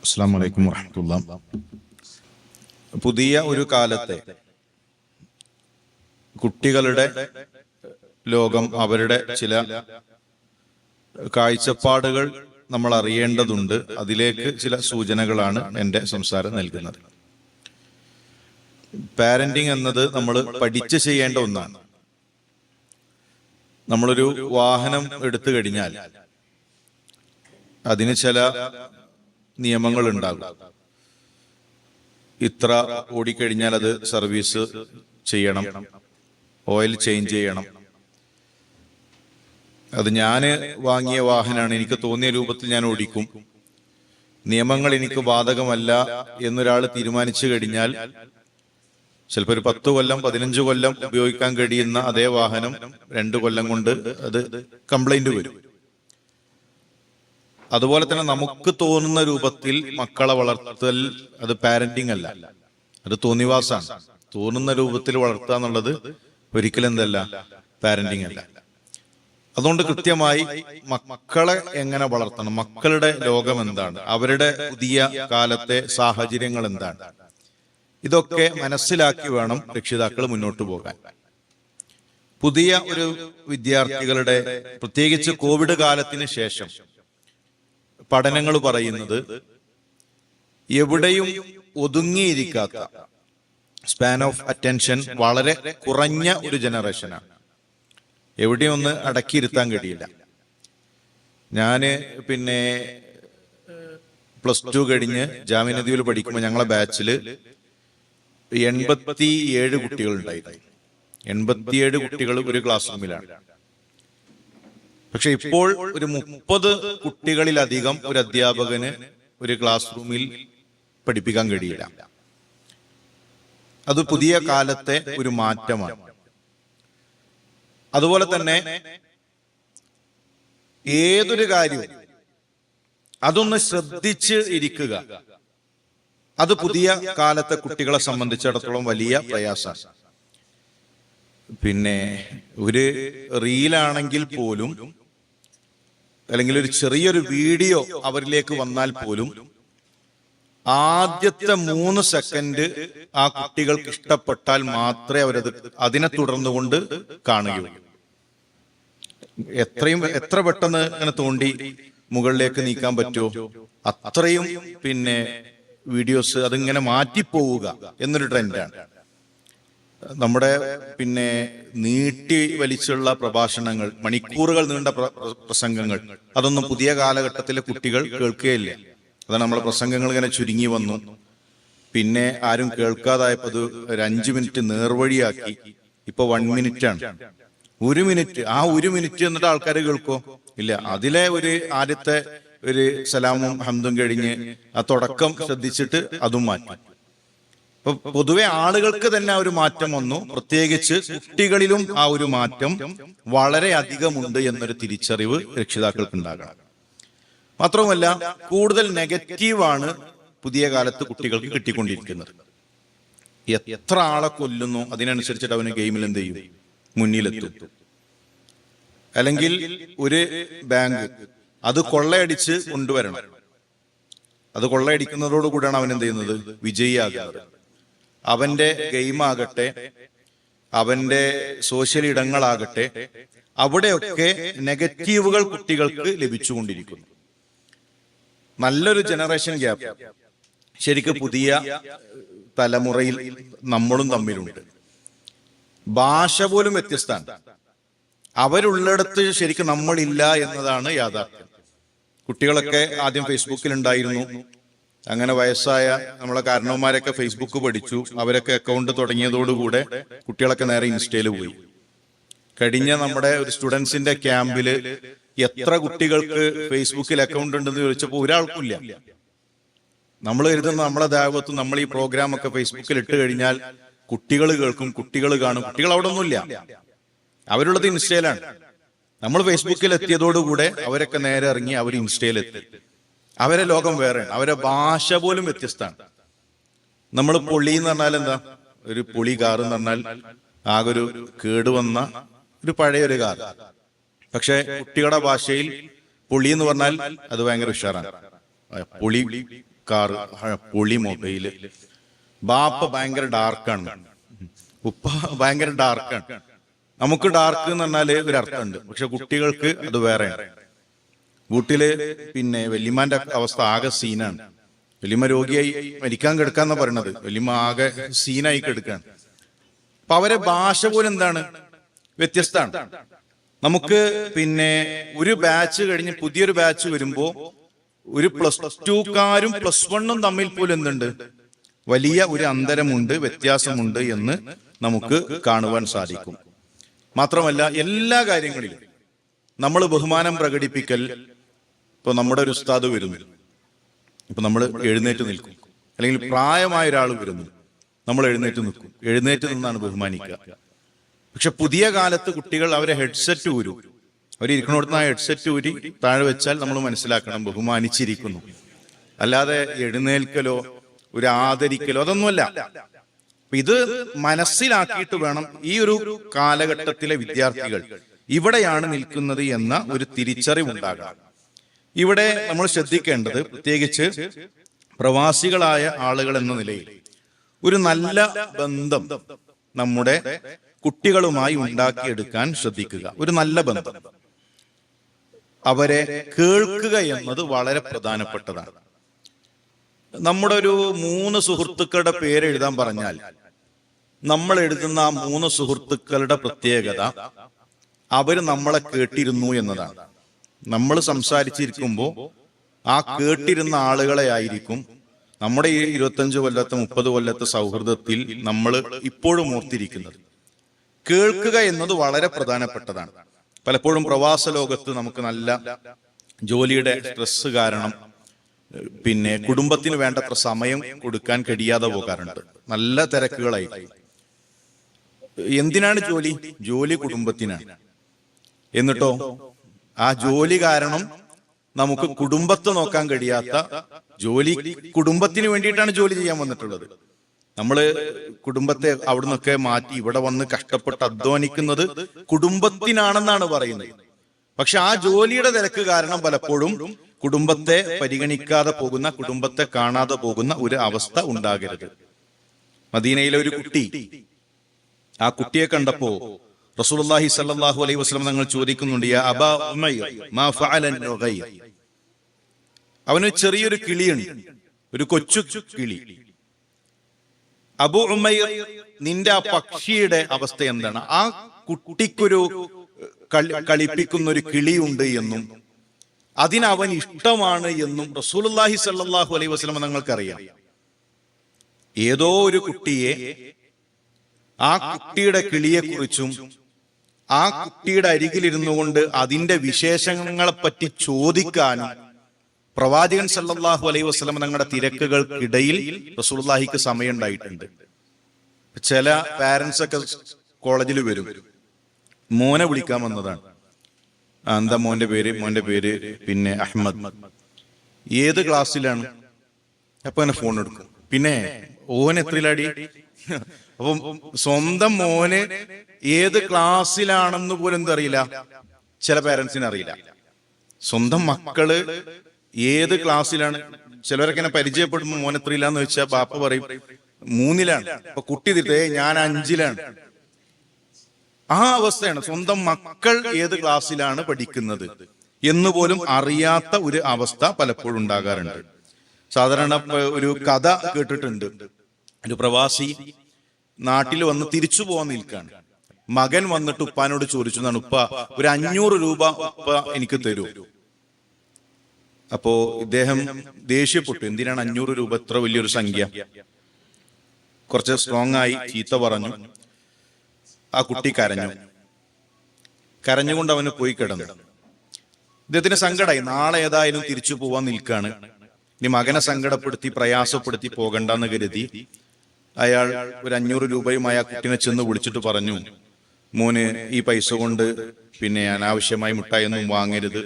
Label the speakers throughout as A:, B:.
A: അസ്സലാമു അലൈക്കും വറഹ്മത്തുള്ളാഹി. പുതിയ ഒരു കാലത്തെ കുട്ടികളുടെ ലോകം, അവരുടെ ചില കാഴ്ചപ്പാടുകൾ നമ്മൾ അറിയേണ്ടതുണ്ട്. അതിലേക്ക് ചില സൂചനകളാണ് എൻ്റെ സംസാരം നൽകുന്നത്. പാരന്റിങ് എന്നത് നമ്മൾ പഠിച്ച് ചെയ്യേണ്ട ഒന്നാണ്. നമ്മളൊരു വാഹനം എടുത്തു കഴിഞ്ഞാൽ അതിന് ചില നിയമങ്ങൾ ഉണ്ടാകും. ഇത്ര ഓടിക്കഴിഞ്ഞാൽ അത് സർവീസ് ചെയ്യണം, ഓയിൽ ചേഞ്ച് ചെയ്യണം. അത് ഞാൻ വാങ്ങിയ വാഹനമാണ്, എനിക്ക് തോന്നിയ രൂപത്തിൽ ഞാൻ ഓടിക്കും. നിയമങ്ങൾ എനിക്ക് ബാധകമല്ല എന്നൊരാൾ തീരുമാനിച്ചു കഴിഞ്ഞാൽ ചിലപ്പോൾ ഒരു 10 കൊല്ലം 15 കൊല്ലം ഉപയോഗിക്കാൻ കഴിയുന്ന അതേ വാഹനം 2 കൊല്ലം കൊണ്ട് അത് കംപ്ലൈന്റ് വരും. അതുപോലെ തന്നെ നമുക്ക് തോന്നുന്ന രൂപത്തിൽ മക്കളെ വളർത്തൽ അത് പാരന്റിങ് അല്ല, അത് തോന്നിവാസാണ്. തോന്നുന്ന രൂപത്തിൽ വളർത്തുക എന്നുള്ളത് ഒരിക്കലും എന്തല്ല, പാരന്റിങ് അല്ല. അതുകൊണ്ട് കൃത്യമായി മക്കളെ എങ്ങനെ വളർത്തണം, മക്കളുടെ ലോകം എന്താണ്, അവരുടെ പുതിയ കാലത്തെ സാഹചര്യങ്ങൾ എന്താണ്, ഇതൊക്കെ മനസ്സിലാക്കി വേണം രക്ഷിതാക്കൾ മുന്നോട്ട് പോകാൻ. പുതിയ ഒരു വിദ്യാർത്ഥികളുടെ, പ്രത്യേകിച്ച് കോവിഡ് കാലത്തിന് ശേഷം പഠനങ്ങൾ പറയുന്നത് എവിടെയും ഒതുങ്ങിയിരിക്കാത്ത, സ്പാൻ ഓഫ് അറ്റൻഷൻ വളരെ കുറഞ്ഞ ഒരു ജനറേഷനാണ്. എവിടെയും ഒന്ന് അടക്കിയിരുത്താൻ കഴിയില്ല. ഞാന് +2 കഴിഞ്ഞ് ജാമിഅ പഠിക്കുമ്പോൾ ഞങ്ങളെ ബാച്ചില് 87 കുട്ടികൾ ഉണ്ടായിരുന്നു. 87 കുട്ടികൾ ഒരു ക്ലാസ് റൂമിലാണ്. പക്ഷെ ഇപ്പോൾ ഒരു 30 കുട്ടികളിലധികം ഒരു അധ്യാപകന് ഒരു ക്ലാസ് റൂമിൽ പഠിപ്പിക്കാൻ കഴിയില്ല. അത് പുതിയ കാലത്തെ ഒരു മാറ്റമാണ്. അതുപോലെ തന്നെ ഏതൊരു കാര്യവും അതൊന്ന് ശ്രദ്ധിച്ച് ഇരിക്കുക, അത് പുതിയ കാലത്തെ കുട്ടികളെ സംബന്ധിച്ചിടത്തോളം വലിയ പ്രയാസമാണ്. ഒരു റീലാണെങ്കിൽ പോലും, അല്ലെങ്കിൽ ഒരു ചെറിയൊരു വീഡിയോ അവരിലേക്ക് വന്നാൽ പോലും ആദ്യത്തെ 3 സെക്കൻഡ് ആ കുട്ടികൾക്ക് ഇഷ്ടപ്പെട്ടാൽ മാത്രമേ അവരത് അതിനെ തുടർന്നുകൊണ്ട് കാണുകയുള്ളൂ. എത്ര പെട്ടെന്ന് ഇങ്ങനെ തോണ്ടി മുകളിലേക്ക് നീക്കാൻ പറ്റുമോ അത്രയും വീഡിയോസ് അതിങ്ങനെ മാറ്റിപ്പോവുക എന്നൊരു ട്രെൻഡാണ്. നമ്മുടെ നീട്ടി വലിച്ചുള്ള പ്രഭാഷണങ്ങൾ, മണിക്കൂറുകൾ നീണ്ട പ്രസംഗങ്ങൾ, അതൊന്നും പുതിയ കാലഘട്ടത്തിലെ കുട്ടികൾ കേൾക്കുകയില്ല. അതാണ് നമ്മളെ പ്രസംഗങ്ങൾ ഇങ്ങനെ ചുരുങ്ങി വന്നു. ആരും കേൾക്കാതായപ്പോ അത് ഒരു 5 മിനിറ്റ് നേർവഴിയാക്കി. ഇപ്പൊ 1 മിനിറ്റാണ്. 1 മിനിറ്റ്, ആ 1 മിനിറ്റ് എന്നിട്ട് ആൾക്കാർ കേൾക്കോ? ഇല്ല. അതിലെ ഒരു ആദ്യത്തെ ഒരു സലാമും ഹംദും കഴിഞ്ഞ് ആ തുടക്കം ശ്രദ്ധിച്ചിട്ട് അതും മാറ്റി. അപ്പൊ പൊതുവെ ആളുകൾക്ക് തന്നെ ആ ഒരു മാറ്റം വന്നു. പ്രത്യേകിച്ച് കുട്ടികളിലും ആ ഒരു മാറ്റം വളരെ അധികമുണ്ട് എന്നൊരു തിരിച്ചറിവ് രക്ഷിതാക്കൾക്ക് ഉണ്ടാകണം. മാത്രവുമല്ല, കൂടുതൽ നെഗറ്റീവാണ് പുതിയ കാലത്ത് കുട്ടികൾക്ക് കിട്ടിക്കൊണ്ടിരിക്കുന്നത്. എത്ര ആളെ കൊല്ലുന്നു, അതിനനുസരിച്ചിട്ട് അവന് ഗെയിമിൽ എന്ത് ചെയ്യും, മുന്നിലെത്തും. അല്ലെങ്കിൽ ഒരു ബാങ്ക് അത് കൊള്ളയടിച്ച് കൊണ്ടുവരണം, അത് കൊള്ളയടിക്കുന്നതോടുകൂടിയാണ് അവൻ എന്ത് ചെയ്യുന്നത്, വിജയിയാകുന്നത്. അവന്റെ ഗെയിമാകട്ടെ, അവന്റെ സോഷ്യൽ ഇടങ്ങളാകട്ടെ, അവിടെയൊക്കെ നെഗറ്റീവുകൾ കുട്ടികൾക്ക് ലഭിച്ചുകൊണ്ടിരിക്കുന്നു. നല്ലൊരു ജനറേഷൻ ഗ്യാപ്പ് ശരിക്കും പുതിയ തലമുറയിൽ നമ്മളും തമ്മിലുണ്ട്. ഭാഷ പോലും വ്യത്യസ്തമാണ്. അവരുള്ളിടത്ത് ശരിക്കും നമ്മളില്ല എന്നതാണ് യാഥാർത്ഥ്യം. കുട്ടികളൊക്കെ ആദ്യം ഫേസ്ബുക്കിൽ ഉണ്ടായിരുന്നു. അങ്ങനെ വയസ്സായ നമ്മളെ കാരണവന്മാരൊക്കെ ഫേസ്ബുക്ക് പഠിച്ചു. അവരൊക്കെ അക്കൗണ്ട് തുടങ്ങിയതോടുകൂടെ കുട്ടികളൊക്കെ നേരെ ഇൻസ്റ്റയിൽ പോയി. കഴിഞ്ഞ നമ്മുടെ ഒരു സ്റ്റുഡൻസിന്റെ ക്യാമ്പില് എത്ര കുട്ടികൾക്ക് ഫേസ്ബുക്കിൽ അക്കൗണ്ട് ഉണ്ടെന്ന് ചോദിച്ചപ്പോൾ ഒരാൾക്കില്ല. നമ്മൾ കരുതുന്ന നമ്മളെ ദാവത്തും നമ്മൾ ഈ പ്രോഗ്രാം ഒക്കെ ഫേസ്ബുക്കിൽ ഇട്ട് കഴിഞ്ഞാൽ കുട്ടികൾ കേൾക്കും, കുട്ടികൾ കാണും. കുട്ടികൾ അവിടെ ഒന്നുമില്ല, അവരുള്ളത് ഇൻസ്റ്റയിലാണ്. നമ്മൾ ഫേസ്ബുക്കിൽ എത്തിയതോടുകൂടെ അവരൊക്കെ നേരെ ഇറങ്ങി അവർ ഇൻസ്റ്റയിലെത്തി. അവരെ ലോകം വേറെയാണ്, അവരെ ഭാഷ പോലും വ്യത്യസ്തമാണ്. നമ്മൾ പൊളി എന്ന് പറഞ്ഞാൽ എന്താ, ഒരു പൊളി കാർ എന്ന് പറഞ്ഞാൽ ആകെ ഒരു കേടുവന്ന ഒരു പഴയൊരു കാർ. പക്ഷെ കുട്ടികളുടെ ഭാഷയിൽ പൊളി എന്ന് പറഞ്ഞാൽ അത് ഭയങ്കര ഉഷാറാണ്. പൊളി പക്കാറ് പൊളി മൊബൈല്. ബാപ്പ ഭയങ്കര ഡാർക്കാണ്, ഉപ്പ ഭയങ്കര ഡാർക്കാണ്. നമുക്ക് ഡാർക്ക് എന്ന് പറഞ്ഞാല് ഒരു അർത്ഥമുണ്ട്, പക്ഷെ കുട്ടികൾക്ക് അത് വേറെയാണ്. വീട്ടില് പിന്നെ വല്യമാന്റെ അവസ്ഥ ആകെ സീനാണ്. വല്യമ്മ രോഗിയായി മരിക്കാൻ കിടക്കാന്ന പറയണത്, വല്യമ്മ ആകെ സീനായി കിടക്കാണ്. അപ്പൊ അവരെ ഭാഷ പോലും എന്താണ്, വ്യത്യസ്തമാണ്. നമുക്ക് പിന്നെ ഒരു ബാച്ച് കഴിഞ്ഞ് പുതിയൊരു ബാച്ച് വരുമ്പോ ഒരു +2കാരും +1 തമ്മിൽ പോലും എന്തുണ്ട്, വലിയ ഒരു അന്തരമുണ്ട്, വ്യത്യാസമുണ്ട് എന്ന് നമുക്ക് കാണുവാൻ സാധിക്കും. മാത്രമല്ല എല്ലാ കാര്യങ്ങളിലും നമ്മൾ ബഹുമാനം പ്രകടിപ്പിക്കൽ. ഇപ്പൊ നമ്മുടെ ഒരു ഉസ്താദ് വരുന്നു, ഇപ്പൊ നമ്മൾ എഴുന്നേറ്റ് നിൽക്കും, അല്ലെങ്കിൽ പ്രായമായ ഒരാൾ വരുന്നു, നമ്മൾ എഴുന്നേറ്റ് നിൽക്കും. എഴുന്നേറ്റ് നിന്നാണ് ബഹുമാനിക്കുക. പക്ഷെ പുതിയ കാലത്ത് കുട്ടികൾ അവരെ ഹെഡ്സെറ്റ് ഊരും. അവരിയ്ക്കണോടത്ത് ആ ഹെഡ്സെറ്റ് ഊരി താഴെ വെച്ചാൽ നമ്മൾ മനസ്സിലാക്കണം ബഹുമാനിച്ചിരിക്കുന്നു. അല്ലാതെ എഴുന്നേൽക്കലോ ഒരു ആദരിക്കലോ അതൊന്നുമല്ല. ഇത് മനസ്സിലാക്കിയിട്ട് വേണം ഈ ഒരു കാലഘട്ടത്തിലെ വിദ്യാർത്ഥികൾ ഇവിടെയാണ് നിൽക്കുന്നത് എന്ന ഒരു തിരിച്ചറിവുണ്ടാകാം. ഇവിടെ നമ്മൾ ശ്രദ്ധിക്കേണ്ടത്, പ്രത്യേകിച്ച് പ്രവാസികളായ ആളുകൾ എന്ന നിലയിൽ ഒരു നല്ല ബന്ധം നമ്മുടെ കുട്ടികളുമായി ഉണ്ടാക്കിയെടുക്കാൻ ശ്രദ്ധിക്കുക. ഒരു നല്ല ബന്ധം, അവരെ കേൾക്കുക എന്നത് വളരെ പ്രധാനപ്പെട്ടതാണ്. നമ്മുടെ ഒരു 3 സുഹൃത്തുക്കളുടെ പേര് എഴുതാൻ പറഞ്ഞാൽ നമ്മൾ എഴുതുന്ന ആ 3 സുഹൃത്തുക്കളുടെ പ്രത്യേകത അവര് നമ്മളെ കേട്ടിരുന്നു എന്നതാണ്. നമ്മൾ സംസാരിച്ചിരിക്കുമ്പോൾ ആ കേട്ടിരുന്ന ആളുകളെ ആയിരിക്കും നമ്മുടെ ഈ 25 കൊല്ലത്തെ 30 കൊല്ലത്തെ സൗഹൃദത്തിൽ നമ്മൾ ഇപ്പോഴും ഓർത്തിരിക്കുന്നത്. കേൾക്കുക എന്നത് വളരെ പ്രധാനപ്പെട്ടതാണ്. പലപ്പോഴും പ്രവാസ ലോകത്ത് നമുക്ക് നല്ല ജോലിയുടെ സ്ട്രെസ് കാരണം പിന്നെ കുടുംബത്തിന് വേണ്ടത്ര സമയം കൊടുക്കാൻ കഴിയാതെ പോകാറുണ്ട്. നല്ല തിരക്കുകളായി. എന്തിനാണ് ജോലി? ജോലി കുടുംബത്തിനാണ്. എന്നിട്ടോ ആ ജോലി കാരണം നമുക്ക് കുടുംബത്തെ നോക്കാൻ കഴിയാത്ത, ജോലി കുടുംബത്തിന് വേണ്ടിയിട്ടാണ് ജോലി ചെയ്യാൻ വന്നിട്ടുള്ളത്. നമ്മള് കുടുംബത്തെ അവിടെ നിന്നൊക്കെ മാറ്റി ഇവിടെ വന്ന് കഷ്ടപ്പെട്ട് അധ്വാനിക്കുന്നത് കുടുംബത്തിനാണെന്നാണ് പറയുന്നത്. പക്ഷെ ആ ജോലിയുടെ തിരക്ക് കാരണം പലപ്പോഴും കുടുംബത്തെ പരിഗണിക്കാതെ പോകുന്ന, കുടുംബത്തെ കാണാതെ പോകുന്ന ഒരു അവസ്ഥ ഉണ്ടാകരുത്. മദീനയിലെ ഒരു കുട്ടി, ആ കുട്ടിയെ കണ്ടപ്പോ റസൂലുള്ളാഹി സ്വല്ലല്ലാഹു അലൈഹി വസല്ലം തങ്ങൾ ചോദിക്കുന്നുണ്ട്, യാ അബാ ഉമൈർ മാ ഫഅല നുഗൈർ. അവന് ചെറിയൊരു കിളിയുണ്ട്, ഒരു കൊച്ചു കിളി. അബൂ ഉമൈർ, നിന്റെ ആ പക്ഷിയുടെ അവസ്ഥ എന്താണ്? ആ കുട്ടിക്കൊരു കളിപ്പിക്കുന്ന ഒരു കിളിയുണ്ട് എന്നും അതിനവൻ ഇഷ്ടമാണ് എന്നും റസൂലുള്ളാഹി സ്വല്ലല്ലാഹു അലൈഹി വസല്ലം തങ്ങൾക്കറിയാം. ഏതോ ഒരു കുട്ടിയെ, ആ കുട്ടിയുടെ കിളിയെക്കുറിച്ചും ആ കുട്ടിയുടെ അരികിലിരുന്നു കൊണ്ട് അതിന്റെ വിശേഷങ്ങളെ പറ്റി ചോദിക്കാനും പ്രവാചകൻ സല്ലല്ലാഹു അലൈഹി വസല്ലം തങ്ങളുടെ തിരക്കുകൾക്കിടയിൽ റസൂലുള്ളാഹിക്ക് സമയം ഉണ്ടായിട്ടുണ്ട്. ചില പാരന്റ്സ് ഒക്കെ കോളേജിൽ വരും, മോനെ വിളിക്കാൻ വന്നതാണ്. എന്താ മോന്റെ പേര്? മോന്റെ പേര് പിന്നെ അഹമ്മദ്. ഏത് ക്ലാസ്സിലാണ്? അപ്പൊ എന്നെ ഫോൺ എടുക്കും. പിന്നെ ഓൻ എത്രയിലാടി? അപ്പം സ്വന്തം മോന് ഏത് ക്ലാസ്സിലാണെന്ന് പോലും എന്തറിയില്ല, ചില പാരന്റ്സിന് അറിയില്ല. സ്വന്തം മക്കള് ഏത് ക്ലാസ്സിലാണ്? ചിലവരൊക്കെ എന്നെ പരിചയപ്പെടുമ്പോ മോൻ എത്രയില്ലാന്ന് വെച്ചാൽ ബാപ്പ പറയും 3ലാണ്. അപ്പൊ കുട്ടി തിട്ടേ ഞാൻ 5ലാണ്. ആ അവസ്ഥയാണ്. സ്വന്തം മക്കൾ ഏത് ക്ലാസ്സിലാണ് പഠിക്കുന്നത് എന്ന് പോലും അറിയാത്ത ഒരു അവസ്ഥ പലപ്പോഴും ഉണ്ടാകാറുണ്ട്. സാധാരണ ഒരു കഥ കേട്ടിട്ടുണ്ട്. ഒരു പ്രവാസി നാട്ടിൽ വന്ന് തിരിച്ചു പോകാൻ നിൽക്കാണ്. മകൻ വന്നിട്ട് ഉപ്പാനോട് ചോദിച്ചു, ഉപ്പ ഒരു 500 രൂപ ഉപ്പ എനിക്ക് തരൂ. അപ്പോ ഇദ്ദേഹം ദേഷ്യപ്പെട്ടു. എന്തിനാണ് 500 രൂപ? ഇത്ര വലിയൊരു സംഖ്യ. കുറച്ച് സ്ട്രോങ് ആയി ചീത്ത പറഞ്ഞു. ആ കുട്ടി കരഞ്ഞു. കരഞ്ഞുകൊണ്ട് അവന് പോയി കിടന്നു. ഇദ്ദേഹത്തിന് സങ്കടമായി. നാളെ ഏതായാലും തിരിച്ചു പോവാൻ നിൽക്കാണ്. ഇനി മകനെ സങ്കടപ്പെടുത്തി പ്രയാസപ്പെടുത്തി പോകണ്ടെന്ന് കരുതി അയാൾ ഒരു 500 രൂപയുമായി ആ കുട്ടിനെ ചെന്ന് വിളിച്ചിട്ട് പറഞ്ഞു, മോന് ഈ പൈസ കൊണ്ട് പിന്നെ അനാവശ്യമായി മിഠായിയൊന്നും വാങ്ങരുത്.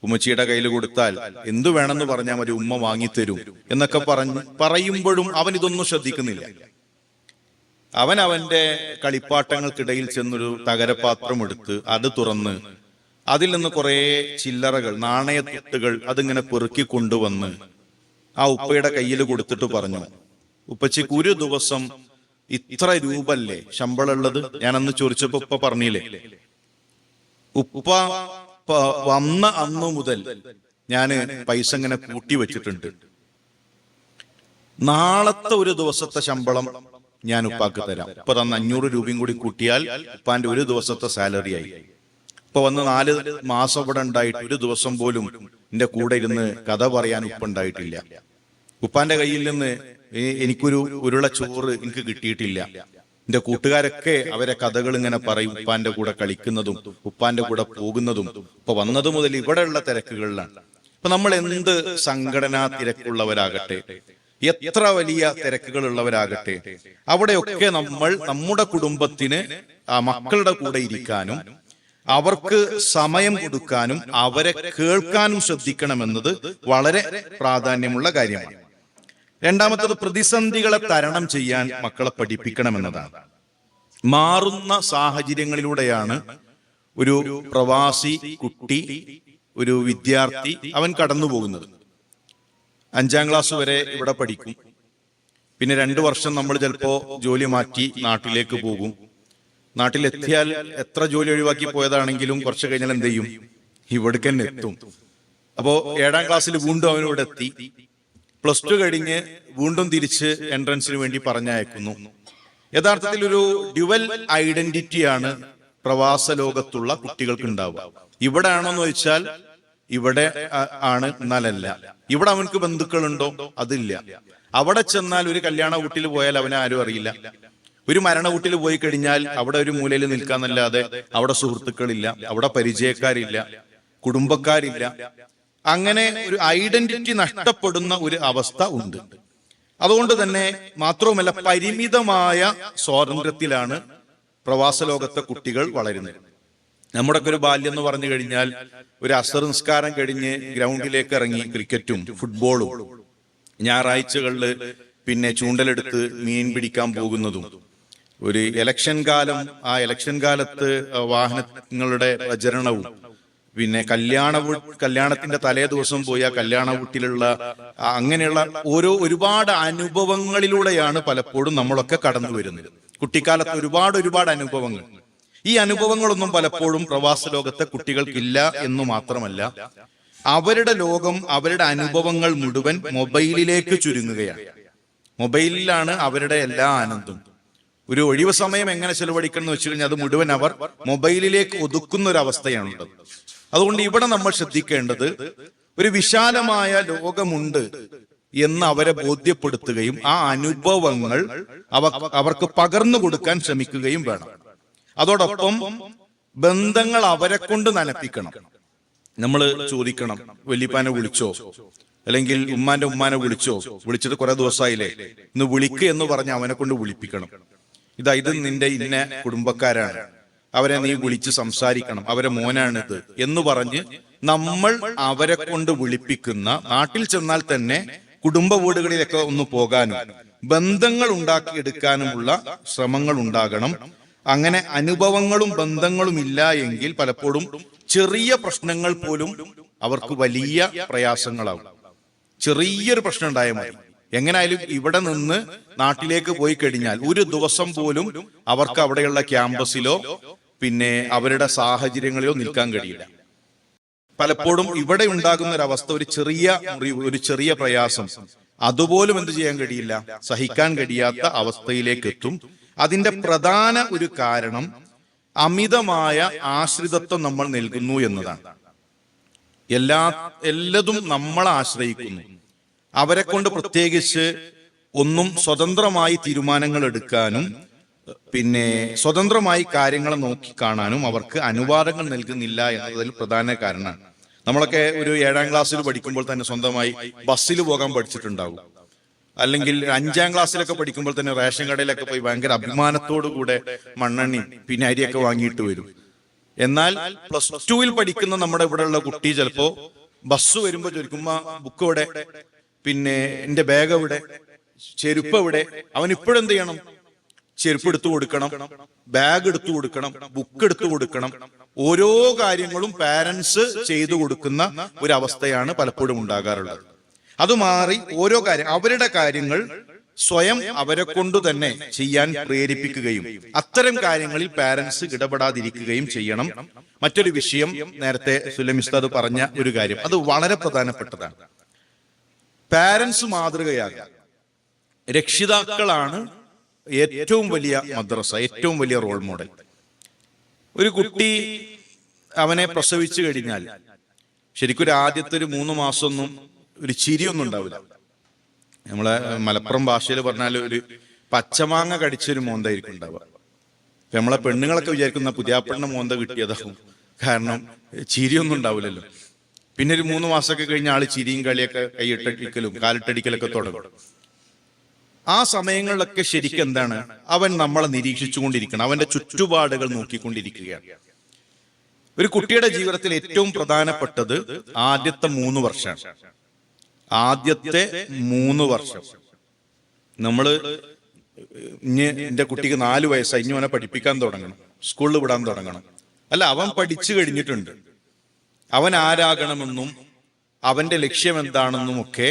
A: ഉമ്മച്ചിയുടെ കയ്യിൽ കൊടുത്താൽ എന്തു വേണമെന്ന് പറഞ്ഞാൽ മതി, ഉമ്മ വാങ്ങിത്തരും എന്നൊക്കെ പറയുമ്പോഴും അവൻ ഇതൊന്നും ശ്രദ്ധിക്കുന്നില്ല. അവൻ അവന്റെ കളിപ്പാട്ടങ്ങൾക്കിടയിൽ ചെന്നൊരു തകരപാത്രം എടുത്ത് അത് തുറന്ന് അതിൽ നിന്ന് കുറെ ചില്ലറകൾ, നാണയത്തുട്ടുകൾ അതിങ്ങനെ പെറുക്കി കൊണ്ടുവന്ന് ആ ഉപ്പയുടെ കയ്യിൽ കൊടുത്തിട്ട് പറഞ്ഞു, ഉപ്പച്ചിക്ക് ഒരു ദിവസം ഇത്ര രൂപ അല്ലേ ശമ്പളം ഉള്ളത്? ഞാനന്ന് ചോദിച്ചപ്പോ ഉപ്പ പറഞ്ഞില്ലേ, ഉപ്പ വന്ന അന്നു മുതൽ ഞാന് പൈസ ഇങ്ങനെ കൂട്ടി വെച്ചിട്ടുണ്ട്, നാളത്തെ ഒരു ദിവസത്തെ ശമ്പളം ഞാൻ ഉപ്പാക്ക് തരാം. ഇപ്പൊ തന്ന 500 രൂപയും കൂടി കൂട്ടിയാൽ ഉപ്പാന്റെ ഒരു ദിവസത്തെ സാലറി ആയി. ഇപ്പൊ വന്ന് 4 മാസം ഇവിടെ ഉണ്ടായിട്ട് ഒരു ദിവസം പോലും എന്റെ കൂടെ ഇരുന്ന് കഥ പറയാൻ ഉപ്പ ഉണ്ടായിട്ടില്ല. ഉപ്പാന്റെ കയ്യിൽ നിന്ന് എനിക്കൊരു ഉരുള ചോറ് എനിക്ക് കിട്ടിയിട്ടില്ല. എന്റെ കൂട്ടുകാരൊക്കെ അവരെ കഥകൾ ഇങ്ങനെ പറയും, ഉപ്പാന്റെ കൂടെ കളിക്കുന്നതും ഉപ്പാന്റെ കൂടെ പോകുന്നതും. ഇപ്പൊ വന്നത് മുതൽ ഇവിടെയുള്ള തിരക്കുകളിലാണ്. ഇപ്പൊ നമ്മൾ എന്ത് സംഘടനാ തിരക്കുള്ളവരാകട്ടെ, എത്ര വലിയ തിരക്കുകൾ ഉള്ളവരാകട്ടെ, അവിടെയൊക്കെ നമ്മൾ നമ്മുടെ കുടുംബത്തിന് മക്കളുടെ കൂടെ ഇരിക്കാനും അവർക്ക് സമയം കൊടുക്കാനും അവരെ കേൾക്കാനും ശ്രദ്ധിക്കണമെന്നത് വളരെ പ്രാധാന്യമുള്ള കാര്യമാണ്. രണ്ടാമത്തത്, പ്രതിസന്ധികളെ തരണം ചെയ്യാൻ മക്കളെ പഠിപ്പിക്കണമെന്നതാണ്. മാറുന്ന സാഹചര്യങ്ങളിലൂടെയാണ് ഒരു പ്രവാസി കുട്ടി, ഒരു വിദ്യാർത്ഥി അവൻ കടന്നു പോകുന്നത്. 5ാം ക്ലാസ് വരെ ഇവിടെ പഠിക്കും. പിന്നെ 2 വർഷം നമ്മൾ ചിലപ്പോ ജോലി മാറ്റി നാട്ടിലേക്ക് പോകും. നാട്ടിലെത്തിയാൽ എത്ര ജോലി ഒഴിവാക്കി പോയതാണെങ്കിലും കുറച്ച് കഴിഞ്ഞാൽ എന്ത് ചെയ്യും? ഇവിടേക്ക് തന്നെ എത്തും. അപ്പോ 7ാം ക്ലാസ്സിൽ വീണ്ടും അവനിവിടെ എത്തി. +2 കഴിഞ്ഞ് വീണ്ടും തിരിച്ച് എൻട്രൻസിന് വേണ്ടി പറഞ്ഞയക്കുന്നു. യഥാർത്ഥത്തിൽ ഒരു ഡ്യുവൽ ഐഡന്റിറ്റിയാണ് പ്രവാസ ലോകത്തുള്ള കുട്ടികൾക്ക് ഉണ്ടാവുക. ഇവിടെ ആണോന്ന് ചോദിച്ചാൽ ഇവിടെ ആണ്, എന്നാലല്ല. ഇവിടെ അവനക്ക് ബന്ധുക്കളുണ്ടോ? അതില്ല. അവിടെ ചെന്നാൽ ഒരു കല്യാണ വീട്ടിൽ പോയാൽ അവനെ ആരും അറിയില്ല. ഒരു മരണ വീട്ടിൽ പോയി കഴിഞ്ഞാൽ അവിടെ ഒരു മൂലയിൽ നിൽക്കാന്നല്ലാതെ അവിടെ സുഹൃത്തുക്കളില്ല, അവിടെ പരിചയക്കാരില്ല, കുടുംബക്കാരില്ല. അങ്ങനെ ഒരു ഐഡന്റിറ്റി നഷ്ടപ്പെടുന്ന ഒരു അവസ്ഥ ഉണ്ട്. അതുകൊണ്ട് തന്നെ മാത്രവുമല്ല, പരിമിതമായ സ്വാതന്ത്ര്യത്തിലാണ് പ്രവാസ ലോകത്തെ കുട്ടികൾ വളരുന്നത്. നമ്മുടെയൊക്കെ ഒരു ബാല്യം എന്ന് പറഞ്ഞു കഴിഞ്ഞാൽ ഒരു അസർ നിസ്കാരം കഴിഞ്ഞ് ഗ്രൗണ്ടിലേക്ക് ഇറങ്ങി ക്രിക്കറ്റും ഫുട്ബോളും, ഞായറാഴ്ചകളിൽ പിന്നെ ചൂണ്ടലെടുത്ത് മീൻ പിടിക്കാൻ പോകുന്നതും, ഒരു ഇലക്ഷൻ കാലം, ആ ഇലക്ഷൻ കാലത്ത് വാഹനങ്ങളുടെ പ്രചരണവും, പിന്നെ കല്യാണത്തിന്റെ തലേ ദിവസം പോയി ആ കല്യാണ വീട്ടിലുള്ള അങ്ങനെയുള്ള ഒരുപാട് അനുഭവങ്ങളിലൂടെയാണ് പലപ്പോഴും നമ്മളൊക്കെ കടന്നു വരുന്നത്. കുട്ടിക്കാലത്ത് ഒരുപാട് അനുഭവങ്ങൾ. ഈ അനുഭവങ്ങളൊന്നും പലപ്പോഴും പ്രവാസ ലോകത്തെ കുട്ടികൾക്കില്ല എന്ന് മാത്രമല്ല, അവരുടെ ലോകം, അവരുടെ അനുഭവങ്ങൾ മുഴുവൻ മൊബൈലിലേക്ക് ചുരുങ്ങുകയാണ്. മൊബൈലിലാണ് അവരുടെ എല്ലാ ആനന്ദം. ഒരു ഒഴിവ് സമയം എങ്ങനെ ചെലവഴിക്കണം എന്ന് വെച്ച് കഴിഞ്ഞാൽ അത് മുഴുവൻ അവർ മൊബൈലിലേക്ക് ഒതുക്കുന്ന ഒരു അവസ്ഥയാണുള്ളത്. അതുകൊണ്ട് ഇവിടെ നമ്മൾ ശ്രദ്ധിക്കേണ്ടത് ഒരു വിശാലമായ ലോകമുണ്ട് എന്ന് അവരെ ബോധ്യപ്പെടുത്തുകയും ആ അനുഭവങ്ങൾ അവർക്ക് പകർന്നു കൊടുക്കാൻ ശ്രമിക്കുകയും വേണം. അതോടൊപ്പം ബന്ധങ്ങൾ അവരെ കൊണ്ട് നനപ്പിക്കണം. നമ്മൾ ചോദിക്കണം, വല്യപ്പാനെ വിളിച്ചോ, അല്ലെങ്കിൽ ഉമ്മാനെ വിളിച്ചിട്ട് കുറെ ദിവസമായില്ലേ, ഇന്ന് വിളിക്കുക എന്ന് പറഞ്ഞ് അവനെ കൊണ്ട് വിളിപ്പിക്കണം. ഇത് നിന്റെ ഇന്ന കുടുംബക്കാരാണ്, അവരെ നീ വിളിച്ച് സംസാരിക്കണം, അവരെ മോനാണിത് എന്ന് പറഞ്ഞ് നമ്മൾ അവരെ കൊണ്ട് വിളിപ്പിക്കുന്ന, നാട്ടിൽ ചെന്നാൽ തന്നെ കുടുംബ വീടുകളിലൊക്കെ ഒന്ന് പോകാനും ബന്ധങ്ങൾ ഉണ്ടാക്കിയെടുക്കാനുമുള്ള ശ്രമങ്ങൾ ഉണ്ടാകണം. അങ്ങനെ അനുഭവങ്ങളും ബന്ധങ്ങളും ഇല്ല എങ്കിൽ പലപ്പോഴും ചെറിയ പ്രശ്നങ്ങൾ പോലും അവർക്ക് വലിയ പ്രയാസങ്ങളാവും. ചെറിയൊരു പ്രശ്നം ഉണ്ടായാൽ മതി, എങ്ങനായാലും ഇവിടെ നിന്ന് നാട്ടിലേക്ക് പോയി കഴിഞ്ഞാൽ ഒരു ദിവസം പോലും അവർക്ക് അവിടെയുള്ള ക്യാമ്പസിലോ പിന്നെ അവരുടെ സാഹചര്യങ്ങളിലോ നിൽക്കാൻ കഴിയില്ല. പലപ്പോഴും ഇവിടെ ഉണ്ടാകുന്ന ഒരു അവസ്ഥ, ഒരു ചെറിയ പ്രയാസം അതുപോലും എന്ത് ചെയ്യാൻ കഴിയില്ല, സഹിക്കാൻ കഴിയാത്ത അവസ്ഥയിലേക്ക് എത്തും. അതിന്റെ പ്രധാന ഒരു കാരണം അമിതമായ ആശ്രിതത്വം നമ്മൾ നൽകുന്നു എന്നതാണ്. എല്ലതും നമ്മളെ ആശ്രയിക്കുന്നു. അവരെ കൊണ്ട് പ്രത്യേകിച്ച് ഒന്നും സ്വതന്ത്രമായി തീരുമാനങ്ങൾ എടുക്കാനും പിന്നെ സ്വതന്ത്രമായി കാര്യങ്ങളെ നോക്കി കാണാനും അവർക്ക് അനുവാദങ്ങൾ നൽകുന്നില്ല എന്നതിൽ പ്രധാന കാരണമാണ്. നമ്മളൊക്കെ ഒരു 7ാം ക്ലാസ്സിൽ പഠിക്കുമ്പോൾ തന്നെ സ്വന്തമായി ബസ്സിൽ പോകാൻ പഠിച്ചിട്ടുണ്ടാകും. അല്ലെങ്കിൽ 5ാം ക്ലാസ്സിലൊക്കെ പഠിക്കുമ്പോൾ തന്നെ റേഷൻ കടയിലൊക്കെ പോയി ഭയങ്കര അഭിമാനത്തോടു കൂടെ മണ്ണെണ്ണി പിന്നെ അരിയൊക്കെ വാങ്ങിയിട്ട് വരും. എന്നാൽ +2 പഠിക്കുന്ന നമ്മുടെ ഇവിടെയുള്ള കുട്ടി ചിലപ്പോ ബസ് വരുമ്പോ ചോദിക്കുമ്പോ ബുക്ക് എവിടെ, പിന്നെ എന്റെ ബാഗ് എവിടെ, ചെരുപ്പ് എവിടെ? അവൻ ഇപ്പോഴെന്ത് ചെയ്യണം? ചെരുപ്പ് എടുത്തു കൊടുക്കണം, ബാഗ് എടുത്തു കൊടുക്കണം, ബുക്ക് എടുത്തു കൊടുക്കണം. ഓരോ കാര്യങ്ങളും പാരന്റ്സ് ചെയ്തു കൊടുക്കുന്ന ഒരു അവസ്ഥയാണ് പലപ്പോഴും ഉണ്ടാകാറുള്ളത്. അത് മാറി ഓരോ കാര്യം അവരുടെ കാര്യങ്ങൾ സ്വയം അവരെ കൊണ്ട് തന്നെ ചെയ്യാൻ പ്രേരിപ്പിക്കുകയും അത്തരം കാര്യങ്ങളിൽ പാരന്റ്സ് ഇടപെടാതിരിക്കുകയും ചെയ്യണം. മറ്റൊരു വിഷയം നേരത്തെ സുലൈം ഉസ്താദ് പറഞ്ഞ ഒരു കാര്യം, അത് വളരെ പ്രധാനപ്പെട്ടതാണ്. പാരന്റ്സ് മാതൃകയാകുക. രക്ഷിതാക്കളാണ് ഏറ്റവും വലിയ മദ്രസ, ഏറ്റവും വലിയ റോൾ മോഡൽ. ഒരു കുട്ടി അവനെ പ്രസവിച്ചു കഴിഞ്ഞാൽ ശരിക്കും ഒരു ആദ്യത്തെ ഒരു 3 മാസമൊന്നും ഒരു ചിരിയൊന്നും ഉണ്ടാവില്ല. നമ്മളെ മലപ്പുറം ഭാഷയിൽ പറഞ്ഞാൽ ഒരു പച്ചമാങ്ങ കടിച്ചൊരു മോന്തായിരിക്കും ഉണ്ടാവുക. നമ്മളെ പെണ്ണുങ്ങളൊക്കെ വിചാരിക്കുന്ന പുതിയാപ്പെണ്ണ മോന്ത കിട്ടിയതാവും, കാരണം ചിരിയൊന്നും ഉണ്ടാവില്ലല്ലോ. പിന്നെ ഒരു 3 മാസമൊക്കെ കഴിഞ്ഞ ആള് ചിരിയും കളിയൊക്കെ കൈയിട്ടടിക്കലും കാലിട്ടടിക്കലൊക്കെ തുടങ്ങും. ആ സമയങ്ങളിലൊക്കെ ശരിക്കും എന്താണ്, അവൻ നമ്മളെ നിരീക്ഷിച്ചുകൊണ്ടിരിക്കണം, അവന്റെ ചുറ്റുപാടുകൾ നോക്കിക്കൊണ്ടിരിക്കുകയാണ്. ഒരു കുട്ടിയുടെ ജീവിതത്തിൽ ഏറ്റവും പ്രധാനപ്പെട്ടത് ആദ്യത്തെ 3 വർഷമാണ്. ആദ്യത്തെ 3 വർഷം നമ്മള് ഇനി എന്റെ കുട്ടിക്ക് 4 വയസ്സായി, ഇനി അവനെ പഠിപ്പിക്കാൻ തുടങ്ങണം, സ്കൂളിൽ വിടാൻ തുടങ്ങണം. അല്ല, അവൻ പഠിച്ചു കഴിഞ്ഞിട്ടുണ്ട്. അവൻ ആരാകണമെന്നും അവന്റെ ലക്ഷ്യം എന്താണെന്നും ഒക്കെ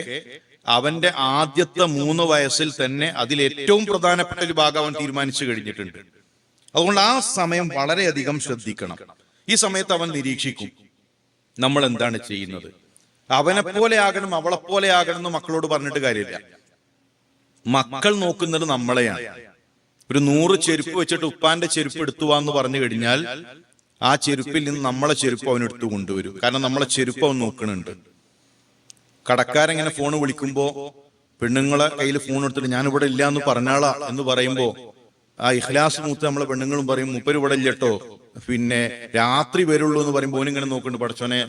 A: അവന്റെ ആദ്യത്തെ 3 വയസ്സിൽ തന്നെ അതിൽ ഏറ്റവും പ്രധാനപ്പെട്ട ഒരു ഭാഗം അവൻ തീരുമാനിച്ചു കഴിഞ്ഞിട്ടുണ്ട്. അതുകൊണ്ട് ആ സമയം വളരെയധികം ശ്രദ്ധിക്കണം. ഈ സമയത്ത് അവൻ നിരീക്ഷിക്കും നമ്മൾ എന്താണ് ചെയ്യുന്നത്. അവനെ പോലെ ആകണം, അവളെ പോലെ ആകണം എന്ന് മക്കളോട് പറഞ്ഞിട്ട് കാര്യമില്ല. മക്കൾ നോക്കുന്നത് നമ്മളെയാണ്. ഒരു 100 ചെരുപ്പ് വെച്ചിട്ട് ഉപ്പാന്റെ ചെരുപ്പ് എടുത്തുവാന്ന് പറഞ്ഞു കഴിഞ്ഞാൽ ആ ചെരുപ്പിൽ നിന്ന് നമ്മളെ ചെരുപ്പ് അവൻ എടുത്തു കൊണ്ടുവരും. കാരണം നമ്മളെ ചെരുപ്പ് അവൻ നോക്കണുണ്ട്. കടക്കാരെങ്ങനെ ഫോണ് വിളിക്കുമ്പോ പെണ്ണുങ്ങളെ കയ്യിൽ ഫോൺ എടുത്തിട്ട് ഞാൻ ഇവിടെ ഇല്ല എന്ന് പറഞ്ഞാളാ എന്ന് പറയുമ്പോ ആ ഇഖ്ലാസ് മൂത്ത് നമ്മളെ പെണ്ണുങ്ങളും പറയും മൂപ്പര് ഇവിടെ ഇല്ല കേട്ടോ, പിന്നെ രാത്രി വരുള്ളൂ എന്ന് പറയുമ്പോ ഓനിങ്ങനെ നോക്കുന്നുണ്ട്, പഠിച്ചോനെ